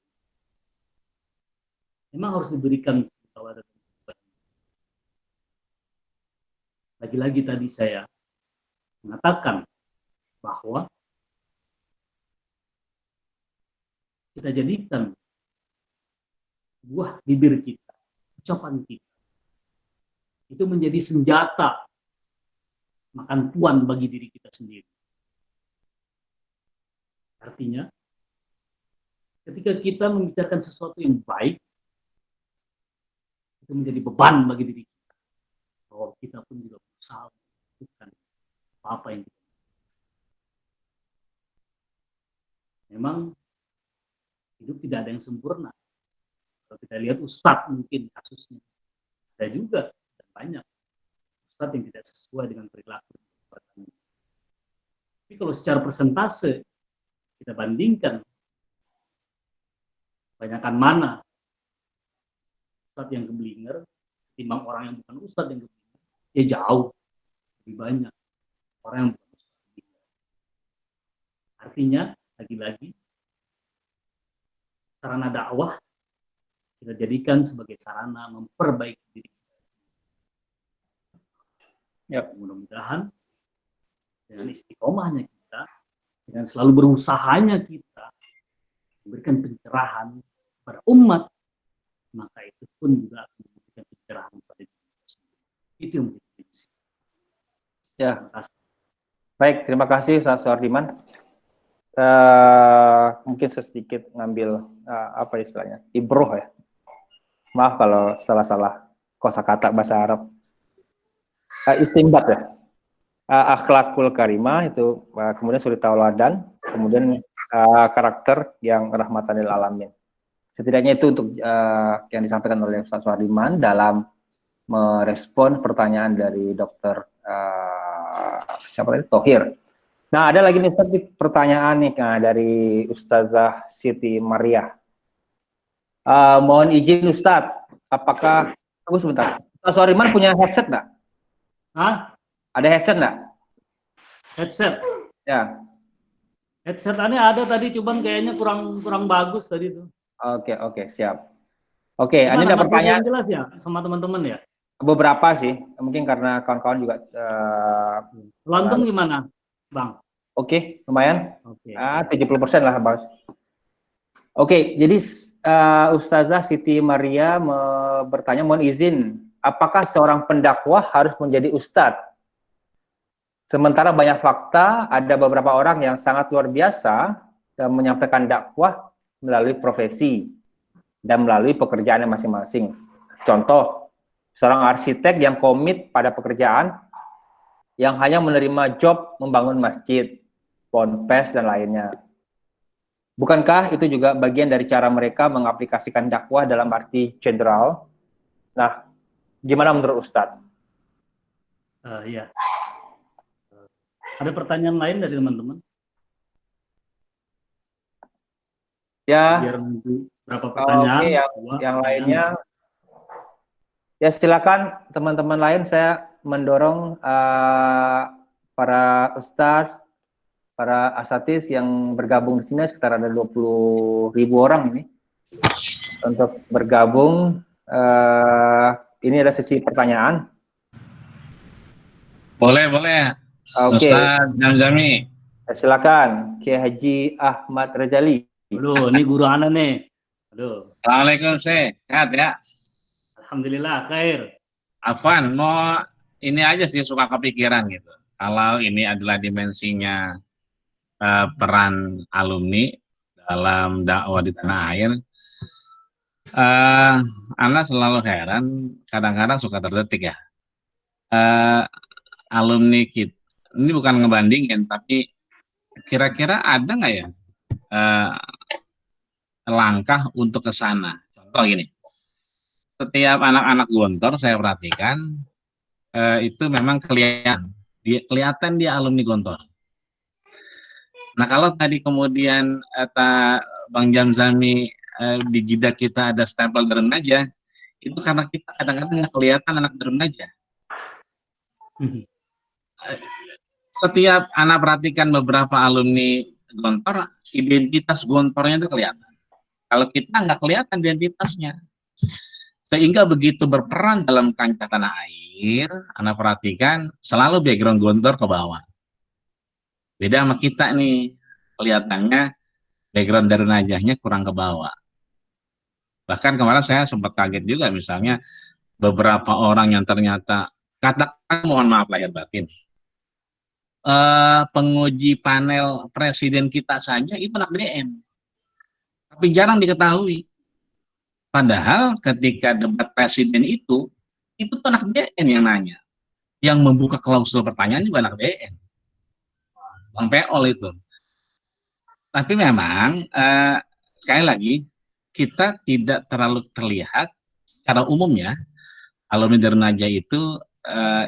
Memang harus diberikan tawaran. Lagi-lagi tadi saya mengatakan bahwa kita jadikan buah bibir kita, ucapan kita, itu menjadi senjata makan tuan bagi diri kita sendiri. Artinya, ketika kita membicarakan sesuatu yang baik, itu menjadi beban bagi diri kita. Bahwa kita pun juga berusaha melakukan apa yang kita memang hidup tidak ada yang sempurna. Kalau kita lihat ustadz mungkin kasusnya ada juga dan banyak ustadz yang tidak sesuai dengan perilaku. Tapi kalau secara persentase kita bandingkan banyakkan mana ustadz yang keblinger ketimbang orang yang bukan ustadz yang keblinger, ya jauh lebih banyak orang yang bukan ustadz. Artinya lagi-lagi sarana dakwah kita jadikan sebagai sarana memperbaiki diri kita. Ya, mudah-mudahan dengan istiqomahnya kita, dengan selalu berusahanya kita memberikan pencerahan kepada umat, maka itu pun juga akan memberikan pencerahan kepada diri kita sendiri. Itu yang menjadi prinsip. Ya, baik, terima kasih Ustaz Suhardiman. Mungkin sedikit ngambil apa istilahnya, ibroh ya. Maaf kalau salah-salah kosakata bahasa Arab. Istimbat ya. Akhlakul karimah itu, kemudian suri tauladan, kemudian karakter yang rahmatan lil alamin. Setidaknya itu untuk yang disampaikan oleh Ustaz Suhardiman dalam merespon pertanyaan dari Dr. Siapa tadi? Thohir. Nah, ada lagi nih pertanyaan nih dari Ustazah Siti Maria. Mohon izin Ustadz, apakah tunggu sebentar. Ustaz Suhardiman punya headset nggak? Hah? Ada headset nggak? Headset? Ya. Headsetannya ada tadi, cuman kayaknya kurang bagus tadi itu. Oke, siap. Oke, ini ada pertanyaan jelas ya sama teman-teman ya? Beberapa sih, mungkin karena kawan-kawan juga. Lontong gimana, Bang? Oke, lumayan. Oke. 70% lah, Bang. Oke, jadi Ustazah Siti Maria bertanya, mohon izin, apakah seorang pendakwah harus menjadi ustadz? Sementara banyak fakta, ada beberapa orang yang sangat luar biasa dan menyampaikan dakwah melalui profesi dan melalui pekerjaannya masing-masing. Contoh, seorang arsitek yang komit pada pekerjaan, yang hanya menerima job membangun masjid, ponpes, dan lainnya. Bukankah itu juga bagian dari cara mereka mengaplikasikan dakwah dalam arti general? Nah, gimana menurut Ustadz? Iya. Ada pertanyaan lain dari teman-teman? Ya. Biar nanti berapa pertanyaan? Yang lainnya. Ya, silakan teman-teman lain. Saya mendorong para ustadz, para asatis yang bergabung di sini, sekitar ada 20.000 orang ini, untuk bergabung. Ini ada sesi pertanyaan. Boleh. Oke. Ustaz Jamzami. Silakan, Kiai Haji Ahmad Rajali. Aduh, ini guru ana nih. Aduh. Assalamualaikum, sehat ya? Alhamdulillah, khair. Afwan, mau ini aja sih suka kepikiran gitu. Kalau ini adalah dimensinya peran alumni dalam dakwah di tanah air, Anda selalu heran, kadang-kadang suka terdetik ya. Alumni kita, ini bukan ngebandingin, tapi kira-kira ada nggak ya langkah untuk ke sana? Contoh gini, setiap anak-anak Gontor saya perhatikan itu memang kelihatan dia alumni Gontor. Nah kalau tadi kemudian Bang Jamzami di jidat kita ada stempel Darun Najah, itu karena kita kadang-kadang nggak kelihatan anak Darun Najah. Setiap anak perhatikan beberapa alumni Gontor, identitas Gontornya itu kelihatan. Kalau kita nggak kelihatan identitasnya, sehingga begitu berperan dalam kancah tanah air, anak perhatikan selalu background Gontor ke bawah. Beda sama kita nih, kelihatannya background Darun Najahnya kurang ke bawah. Bahkan kemarin saya sempat kaget juga, misalnya beberapa orang yang ternyata, katakan mohon maaf lahir batin, penguji panel presiden kita saja itu anak DM, tapi jarang diketahui. Padahal ketika debat presiden itu tuh anak DN yang nanya, yang membuka klausul pertanyaan juga anak DN, Bang Peol itu. Tapi memang sekali lagi kita tidak terlalu terlihat secara umumnya alumni Darun Najah itu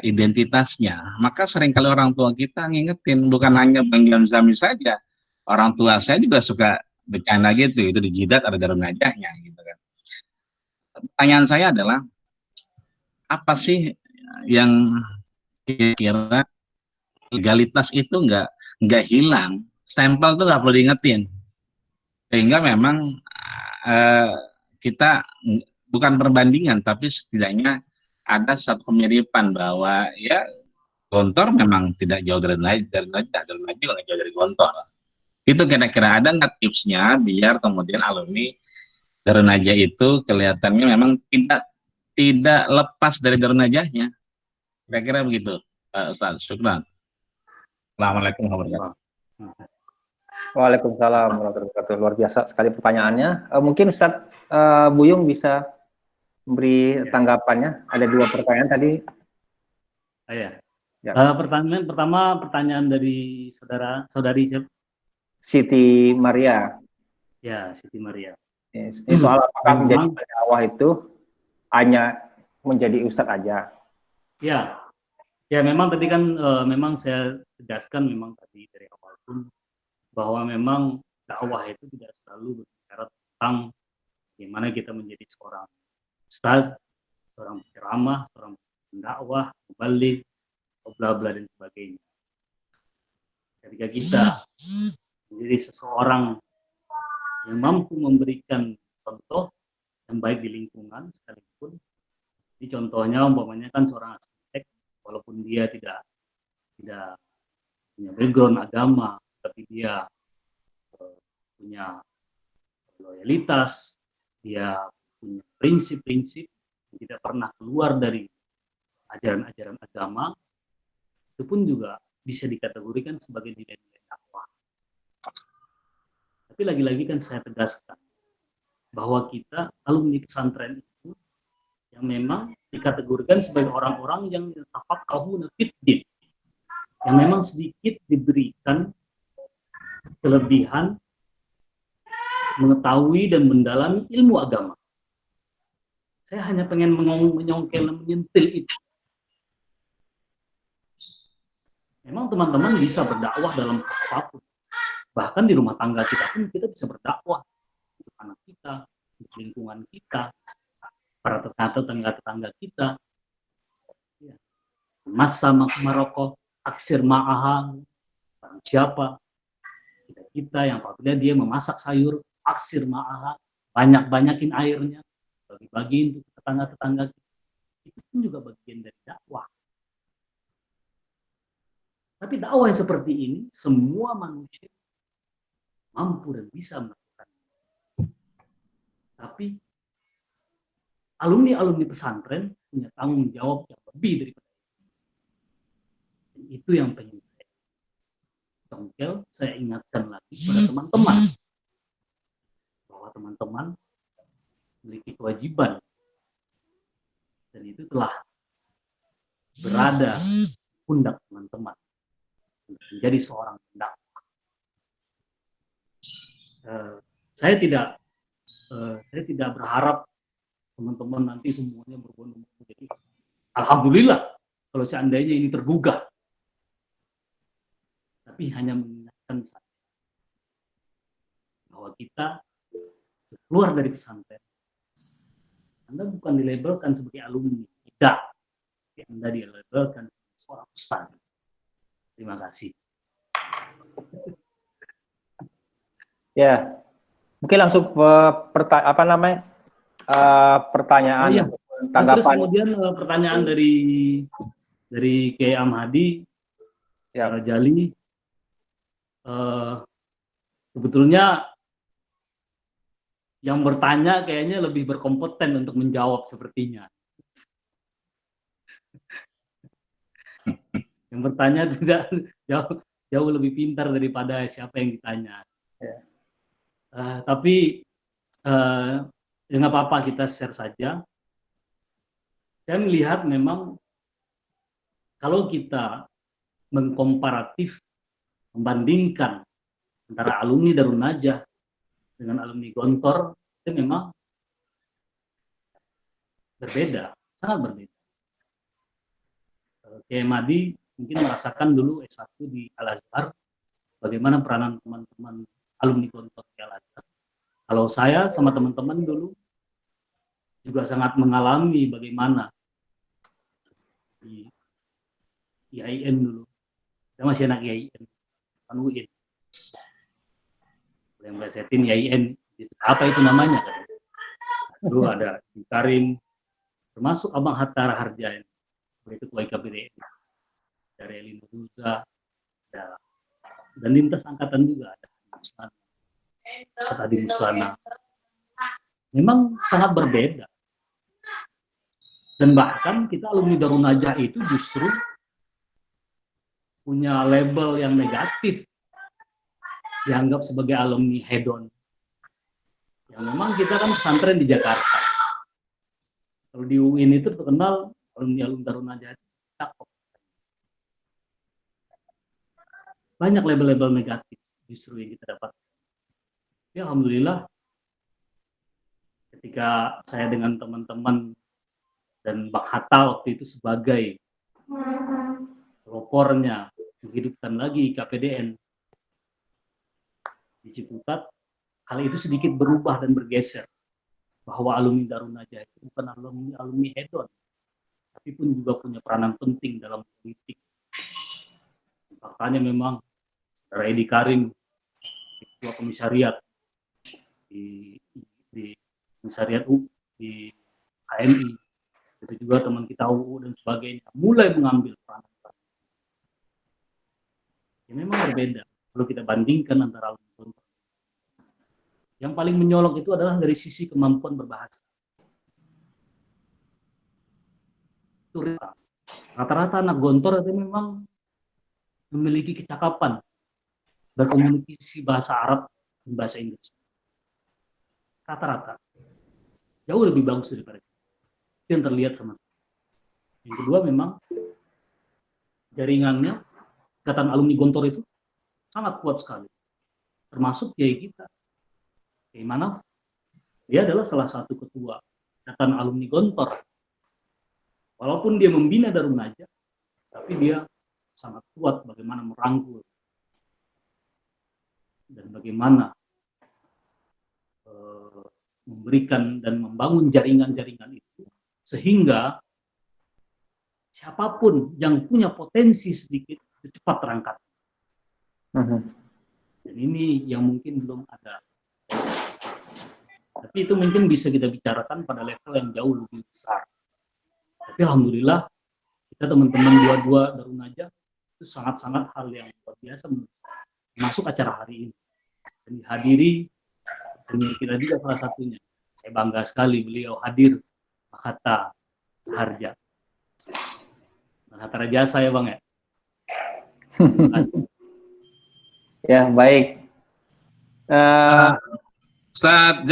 identitasnya. Maka seringkali orang tua kita ngingetin, bukan hanya Bang Jamzami saja, orang tua saya juga suka bercanda gitu, itu di jidat ada Darun Najahnya gitu kan. Pertanyaan saya adalah, apa sih yang kira-kira legalitas itu nggak hilang, stempel tuh nggak perlu diingetin, sehingga memang kita bukan perbandingan, tapi setidaknya ada satu kemiripan bahwa ya Gontor memang tidak jauh dari Najah juga nggak jauh dari Gontor. Itu kira-kira ada nggak tipsnya biar kemudian alumni Darun Najah itu kelihatannya memang tidak lepas dari Darun Najahnya, kira-kira begitu, Ustaz. Syukran. Assalamualaikum warahmatullahi wabarakatuh. Waalaikumsalam warahmatullahi wabarakatuh. Luar biasa sekali pertanyaannya. Mungkin Ustaz Buyung bisa memberi tanggapannya. Ada 2 pertanyaan tadi. Ya. Ya. Pertanyaan pertama, pertanyaan dari saudari Siti Maria. Ya, Siti Maria. Ini soal apakah menjadi dakwah itu hanya menjadi ustadz aja? Ya memang tadi kan memang saya tegaskan memang tadi dari awal pun bahwa memang dakwah itu tidak selalu berbicara tentang bagaimana kita menjadi seorang ustaz, seorang penceramah, seorang pendakwah, mubalik, bla bla dan sebagainya. Ketika kita menjadi seseorang yang mampu memberikan contoh yang baik di lingkungan sekalipun, di contohnya umpamanya kan seorang arsitek, walaupun dia tidak punya background agama, tapi dia punya loyalitas, dia punya prinsip-prinsip yang tidak pernah keluar dari ajaran-ajaran agama, itu pun juga bisa dikategorikan sebagai nilai-nilai dakwah. Tapi lagi-lagi kan saya tegaskan bahwa kita alumni pesantren itu yang memang dikategorikan sebagai orang-orang yang tafaqahuna fid-din, yang memang sedikit diberikan kelebihan mengetahui dan mendalami ilmu agama. Saya hanya pengen menyongkel dan menyentil itu. Memang teman-teman bisa berdakwah dalam apapun. Bahkan di rumah tangga kita pun kita bisa berdakwah untuk anak kita, untuk lingkungan kita, para tetangga-tetangga kita. Masa Maroko, aksir ma'aha, siapa kita yang apabila dia memasak sayur, aksir ma'aha, banyak-banyakin airnya, bagi-bagi untuk tetangga-tetangga kita. Itu pun juga bagian dari dakwah. Tapi dakwah yang seperti ini, semua manusia mampu dan bisa melakukan. Tapi alumni-alumni pesantren punya tanggung jawab yang lebih daripada itu. Dan itu yang pengen saya congkel, saya ingatkan lagi kepada teman-teman bahwa teman-teman memiliki kewajiban dan itu telah berada pundak teman-teman untuk menjadi seorang pendakwah. Saya tidak berharap teman-teman nanti semuanya berbondong-bondong. Jadi, alhamdulillah kalau seandainya ini tergugah. Tapi hanya mengingatkan saja bahwa kita keluar dari pesantren. Anda bukan dilabelkan sebagai alumni, tidak. Anda dilabelkan sebagai seorang ustaz. Terima kasih. Ya, mungkin langsung pertanyaan Oh iya. Terus tanggapan. kemudian pertanyaan dari Kiai Amhadi, Ya. Jali, sebetulnya yang bertanya kayaknya lebih berkompeten untuk menjawab sepertinya. Yang bertanya tidak jauh lebih pintar daripada siapa yang ditanya. Ya. Tapi ya nggak apa-apa, kita share saja. Saya melihat memang kalau kita mengkomparatif, membandingkan antara alumni Darun Najah dengan alumni Gontor, itu memang berbeda, sangat berbeda. Kiai Madi mungkin merasakan dulu S1 di Al-Azhar, bagaimana peranan teman-teman alumni Gontor di Al-Azhar. Kalau saya sama teman-teman dulu juga sangat mengalami bagaimana di IAIN dulu. Saya masih anak IAIN, kan UIN. Yang melesetin IAIN, apa itu namanya? Dulu ada Karim, termasuk Abang Hatta Raharja, sebagai ketua IKPDN, dari Elina Duza, dan lintas angkatan juga ada Ustaz Adi Muslana. Memang sangat berbeda. Dan bahkan kita alumni Darun Najah itu justru punya label yang negatif, dianggap sebagai alumni hedon. Yang memang kita kan pesantren di Jakarta. Kalau di UIN itu terkenal alumni Darun Najah itu cakep. Banyak label-label negatif justru yang kita dapat. Ya alhamdulillah, ketika saya dengan teman-teman dan Bang Hatta waktu itu sebagai pelopornya menghidupkan lagi KPDN di Ciputat, hal itu sedikit berubah dan bergeser, bahwa alumni Darun Najah itu bukan alumni hedon, tapi pun juga punya peranan penting dalam politik. Makanya memang Saudara Edi Karim, ketua komisariat di komisariat di HMI, itu juga teman kita UU dan sebagainya, mulai mengambil peran. Ya memang berbeda kalau kita bandingkan antara alumni. Yang paling menyolok itu adalah dari sisi kemampuan berbahasa. Rata-rata anak Gontor itu memang memiliki kecakapan berkomunikasi bahasa Arab dan bahasa Inggris. Rata-rata jauh lebih bagus daripada itu. Itu yang terlihat sama saya. Yang kedua memang jaringannya, ikatan alumni Gontor itu sangat kuat sekali. Termasuk kiai kita, Kiai Manaf. Dia adalah salah satu ketua ikatan alumni Gontor. Walaupun dia membina Darun Najah, tapi dia sangat kuat bagaimana merangkul dan bagaimana memberikan dan membangun jaringan-jaringan itu, sehingga siapapun yang punya potensi sedikit itu cepat terangkat. Dan ini yang mungkin belum ada. Tapi itu mungkin bisa kita bicarakan pada level yang jauh lebih besar. Tapi alhamdulillah kita teman-teman dua-dua Darun Najah itu sangat-sangat hal yang luar biasa, masuk acara hari ini dan dihadiri senior kita juga salah satunya. Saya bangga sekali beliau hadir, Pak Hatta Harja. Hatta Rajasa ya Bang ya. Ya baik. Ustaz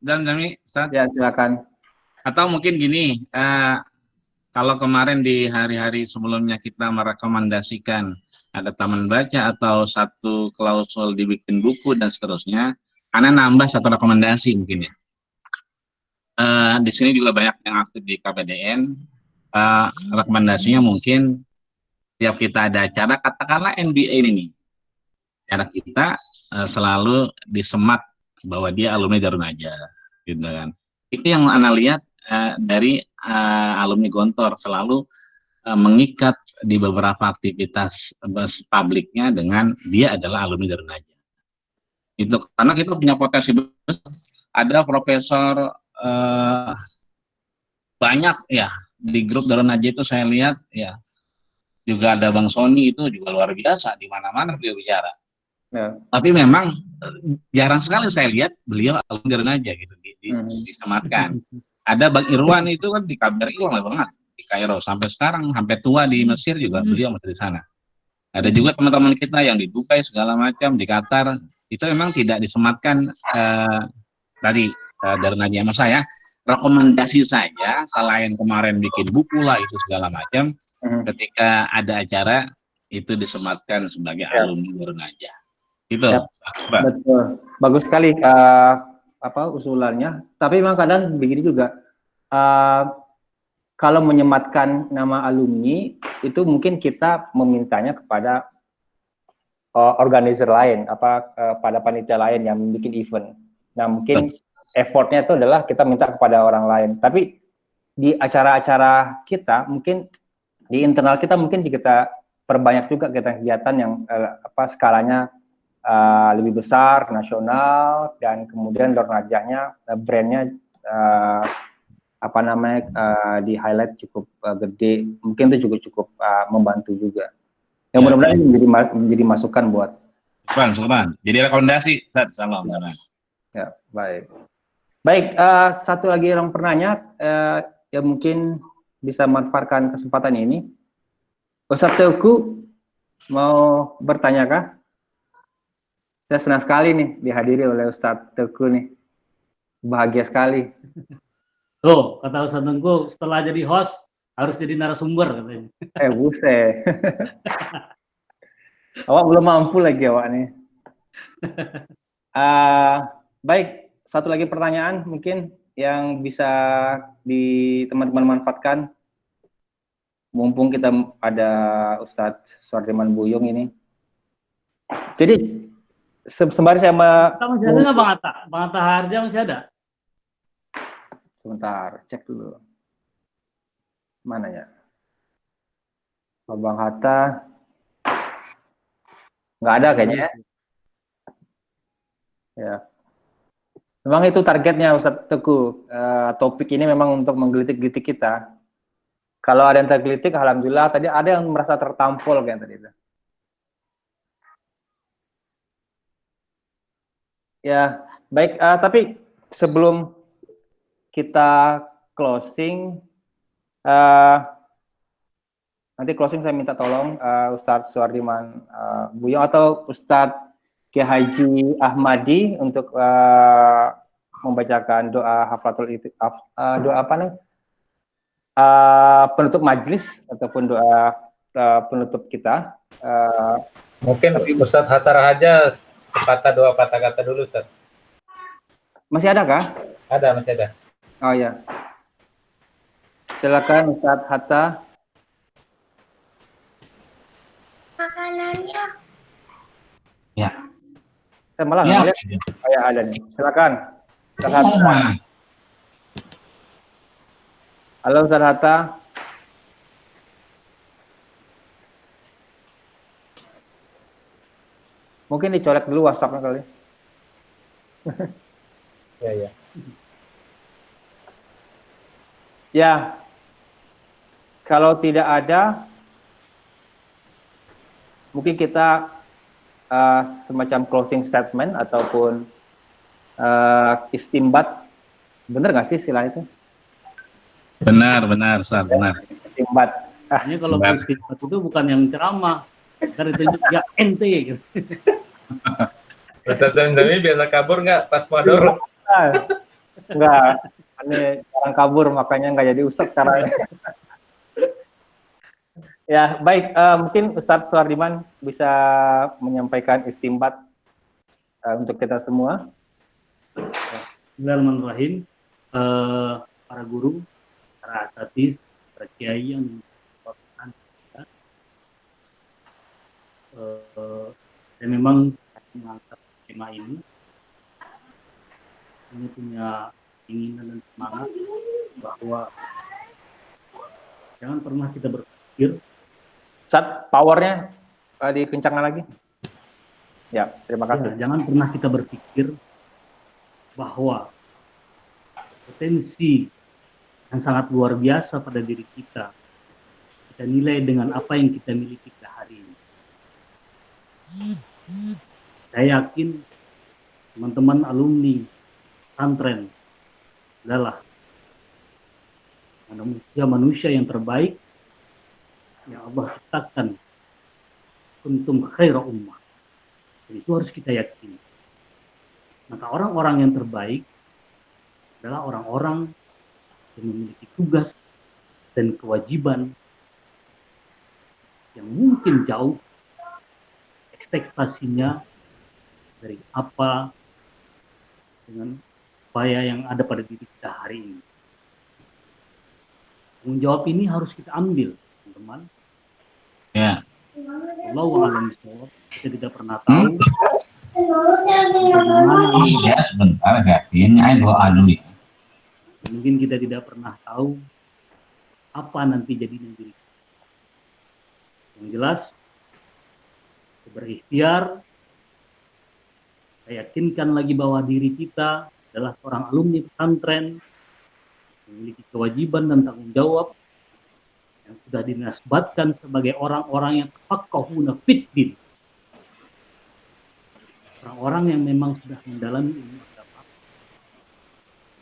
Jami, Ustaz. Ya silakan. Atau mungkin gini, kalau kemarin di hari-hari sebelumnya kita merekomendasikan ada taman baca atau satu klausul dibikin buku dan seterusnya, Ana nambah satu rekomendasi mungkin ya. Di sini juga banyak yang aktif di KPDN. rekomendasinya mungkin tiap kita ada acara, katakanlah NBA ini nih, cara kita selalu disemat bahwa dia alumni Darunaja, gitu kan. Itu yang Ana lihat dari alumni Gontor selalu mengikat di beberapa aktivitas publiknya dengan dia adalah alumni Darunaja. Itu karena kita punya potensi besar. Ada profesor banyak ya di grup Darunaja itu saya lihat ya. Juga ada Bang Sony itu juga luar biasa, di mana-mana beliau bicara. Ya. Tapi memang jarang sekali saya lihat beliau alumni Darunaja gitu disematkan. Ada Bang Irwan itu kan di KBRI lama banget di Kairo sampai sekarang, sampai tua di Mesir juga beliau masih di sana. Ada juga teman-teman kita yang di Dubai segala macam, di Qatar itu memang tidak disematkan tadi Darunaja. Mas saya rekomendasi saja selain kemarin bikin buku lah itu segala macam. Ketika ada acara itu disematkan sebagai alumni Darunaja. Itu. Ya, betul. Bagus sekali usulannya. Tapi memang kadang begini juga. Kalau menyematkan nama alumni itu mungkin kita memintanya kepada organizer lain, pada panitia lain yang bikin event. Nah, mungkin effortnya itu adalah kita minta kepada orang lain. Tapi di acara-acara kita mungkin di internal kita mungkin kita perbanyak juga kegiatan yang skalanya lebih besar, nasional, dan kemudian Darunajanya brandnya di highlight cukup gede, mungkin itu juga cukup membantu juga. Yang mudah-mudahan menjadi masukan buat. Sopan. Jadi rekomendasi, salam. Ya, baik. Baik, satu lagi yang penanya, yang mungkin bisa memanfaatkan kesempatan ini. Ustadz Teuku mau bertanya kah? Saya senang sekali nih dihadiri oleh Ustadz Teuku nih. Bahagia sekali. Tuh, kata Ustadz Teuku, setelah jadi host harus jadi narasumber katanya. Buset. Awak belum mampu lagi awak nih. Baik, satu lagi pertanyaan mungkin yang bisa teman-teman manfaatkan. Mumpung kita ada Ustadz Suardiman Buyung ini. Jadi sembari saya masih ada nggak Bang Atta? Bang Atta Harja masih ada? Sebentar, cek dulu. Mana ya? Bang Hatta nggak ada kayaknya. Ya. Memang itu targetnya Ustadz Teguh. Topik ini memang untuk menggelitik-gelitik kita. Kalau ada yang tergelitik, alhamdulillah. Tadi ada yang merasa tertampol kayak tadi itu. Ya, baik. Tapi sebelum kita closing, nanti closing saya minta tolong Ustadz Suardiman Buyung atau Ustadz Kiai Haji Ahmadi untuk membacakan doa haflatul doa apa nih? Penutup majelis ataupun doa penutup kita. Mungkin Ustadz Hatta Raharja sepatah dua patah kata dulu, Ustadz. Masih ada kah? Ada, masih ada. Oh ya. Silakan Ustadz Hatta. Makanannya. Ya. Saya malah nggak lihat. Oh ya, ada nih. Silakan. Ustadz Hatta. Halo Ustadz Hatta. Mungkin dicolek dulu WhatsApp-nya kali. Ya. Ya. Kalau tidak ada, mungkin kita semacam closing statement ataupun istimbat. Benar nggak sih istilah itu? Benar, Ustaz, benar. Istimbat. Ini kalau istimbat itu bukan yang ceramah, kan itu juga ente gitu. Ustaz Zamzami biasa kabur nggak pas mador? Enggak, ini orang kabur makanya nggak jadi ustadz sekarang. Ya, baik. Mungkin Ustadz Suardiman bisa menyampaikan istimbat untuk kita semua. Bismillahirrahmanirrahim. Para guru, para asatidz, para kiai yang merupakan dan memang mengangkat tema ini punya keinginan dan semangat bahwa jangan pernah kita berpikir. Sat, powernya dikencangkan lagi. Ya, terima kasih. Ya, jangan pernah kita berpikir bahwa potensi yang sangat luar biasa pada diri kita nilai dengan apa yang kita miliki hari ini. Saya yakin teman-teman alumni pesantren adalah manusia yang terbaik yang Allah ciptakan kuntum khaira ummah. Dan itu harus kita yakini. Maka orang-orang yang terbaik adalah orang-orang yang memiliki tugas dan kewajiban yang mungkin jauh ekspektasinya dari apa dengan upaya yang ada pada diri kita hari ini. Tanggung jawab ini harus kita ambil, teman-teman. Ya. Allahu'alam bishawab. Kita tidak pernah tahu Iya, sebentar, Gavin. Ayo doa dulu ya. Mungkin kita tidak pernah tahu apa nanti jadinya diri kita. Yang jelas, berikhtiar, saya yakinkan lagi bahwa diri kita adalah seorang alumni pesantren, memiliki kewajiban dan tanggung jawab yang sudah dinisbatkan sebagai orang-orang yang tafaqahuna fid din. Orang-orang yang memang sudah mendalami ilmu agama.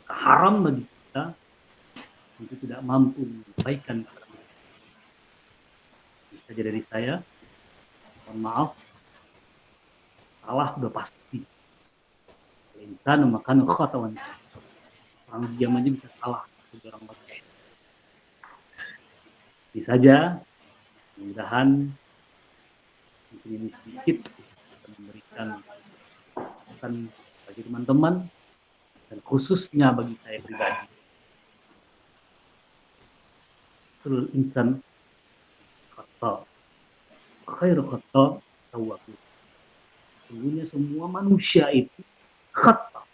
Haram bagi kita untuk tidak mampu menyampaikan kepada mereka. Bisa jadi dari saya, mohon maaf, salah sudah pasti. Insan makan khatawan. Orang diam aja bisa salah. Orang baca. Bisa saja, mudah-mudahan mungkin ini sedikit memberikan pesan bagi teman-teman dan khususnya bagi saya pribadi. Sul insan khata, khairu khata tawwabun. Sesungguhnya semua manusia itu khata,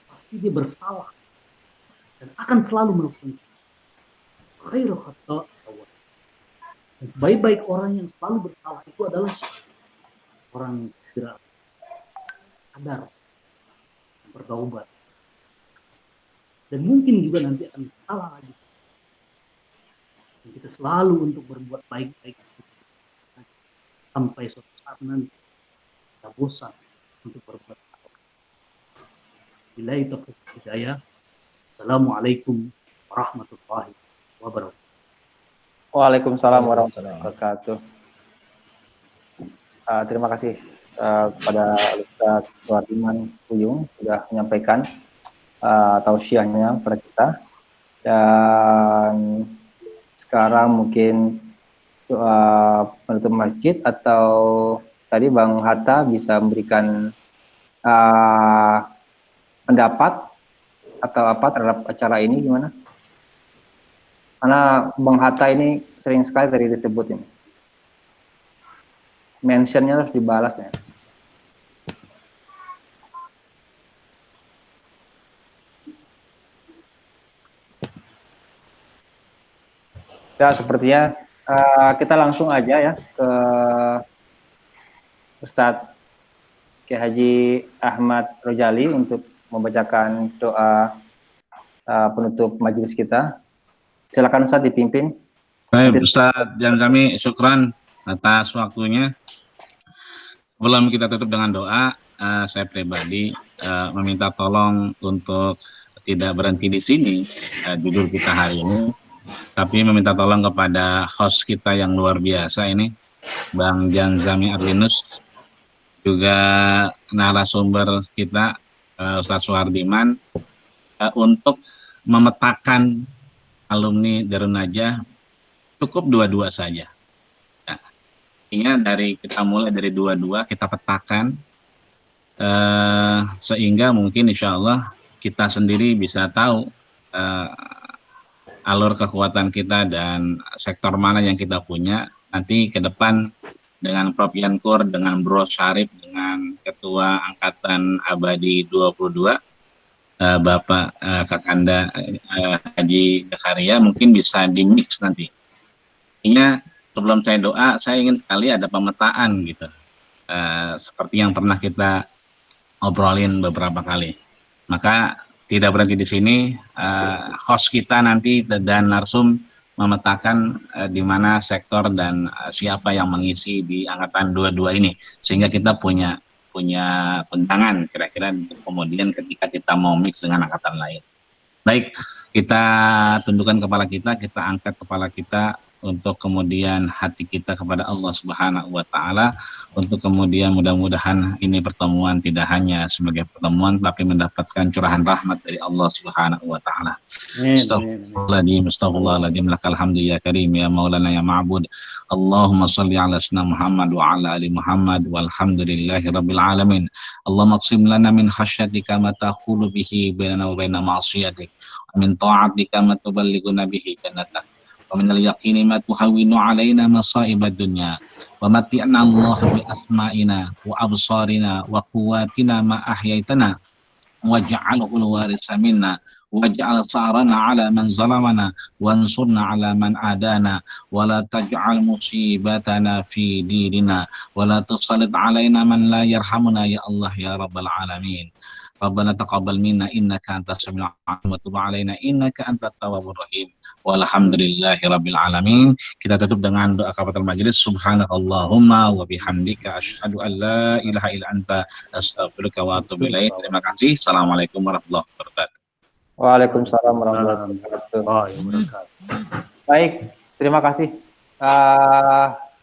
pasti dia bersalah dan akan selalu melakukan khairu khata tawwabun. Dan sebaik-baik orang yang selalu bersalah itu adalah orang yang tidak sadar, bertaubat, dan mungkin juga nanti akan salah lagi. Dan kita selalu untuk berbuat baik-baik sampai suatu saat nanti kita bosan untuk berbuat baik. Billahi taufiq hidayah. Assalamualaikum warahmatullahi wabarakatuh. Waalaikumsalam warahmatullahi wabarakatuh. Terima kasih kepada Ustaz Suhardiman Puyung sudah menyampaikan tausiahnya kepada kita. Dan sekarang mungkin penutup masjid atau tadi Bang Hatta bisa memberikan pendapat atau apa terhadap acara ini gimana? Karena Bang Hatta ini sering sekali tadi disebut ini. Mentionnya harus dibalas ya. Ya, sepertinya kita langsung aja ya ke Ustadz Kiai Haji Ahmad Rojali untuk membacakan doa penutup majelis kita. Silakan Ustadz dipimpin. Baik, Ustadz Jamzami, syukran atas waktunya. Sebelum kita tutup dengan doa, saya pribadi meminta tolong untuk tidak berhenti di sini judul kita hari ini, tapi meminta tolong kepada host kita yang luar biasa ini, Bang Jamzami Arlinus, juga narasumber kita Ustadz Suhardiman, untuk memetakan alumni Darun Najah cukup dua-dua saja. Nah, ingat kita mulai dari dua-dua kita petakan sehingga mungkin insya Allah kita sendiri bisa tahu alur kekuatan kita dan sektor mana yang kita punya. Nanti ke depan dengan Prof. Yankur, dengan Bro Syarif, dengan Ketua Angkatan Abadi 22, Bapak Kakanda Haji Zakaria, mungkin bisa di-mix nanti. Intinya sebelum saya doa, saya ingin sekali ada pemetaan gitu. Seperti yang pernah kita obrolin beberapa kali. Maka tidak berhenti di sini, host kita nanti dan narsum memetakan di mana sektor dan siapa yang mengisi di angkatan 22 ini, sehingga kita punya pegangan kira-kira kemudian ketika kita mau mix dengan angkatan lain. Baik, kita tundukkan kepala kita angkat kepala kita untuk kemudian hati kita kepada Allah Subhanahu wa Ta'ala, untuk kemudian mudah-mudahan ini pertemuan tidak hanya sebagai pertemuan tapi mendapatkan curahan rahmat dari Allah Subhanahu wa Ta'ala. Astagfirullahaladzim, astagfirullahaladzim, lakal hamdu ya karim ya maulana ya ma'bud. Allahumma salli ala sayyidina Muhammad wa ala ali Muhammad walhamdulillahi rabbil alamin. Allahumma qsim lana min khasyatika ma tahulu bihi bainana wa baina ma'siyatik, wa min ta'atika ma tuballighuna bihi jannatak, wa min al-yaqini ma tuhawwinu alaina masa'ibad dunya, wa mati'na Allah bi asma'ina wa absarina wa quwwatina ma ahyaitana waj'alhu al-warisa minna waj'al sa'rana 'ala man zalamana wansurna 'ala man adana wa la taj'al musibatana fi dinina wa la tusallit 'alaina man la yarhamuna ya Allah ya rabbal alamin. Rabbana taqabbal minna innaka antas samiul alim wa tub 'alaina innaka antat tawwabur rahim. Walhamdulillahi rabbil alamin. Kita tutup dengan doa kafatul majelis. Subhanakallahumma wa bihamdika asyhadu an la ilaha illa anta astaghfiruka wa atubu ilaik. Terima kasih. Assalamualaikum warahmatullahi wabarakatuh. Waalaikumsalam warahmatullahi wabarakatuh. Baik, terima kasih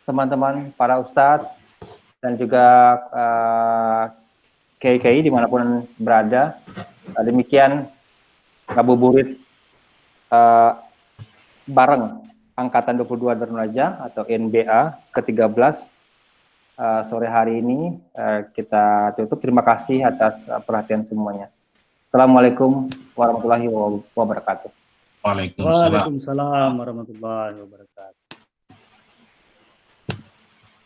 teman-teman para ustadz dan juga kiai-kiai dimanapun berada. Demikian ngabuburit bareng Angkatan 22 Darul Najah atau NBA ke-13 sore hari ini kita tutup. Terima kasih atas perhatian semuanya. Assalamualaikum warahmatullahi wabarakatuh. Waalaikumsalam. Waalaikumsalam warahmatullahi wabarakatuh.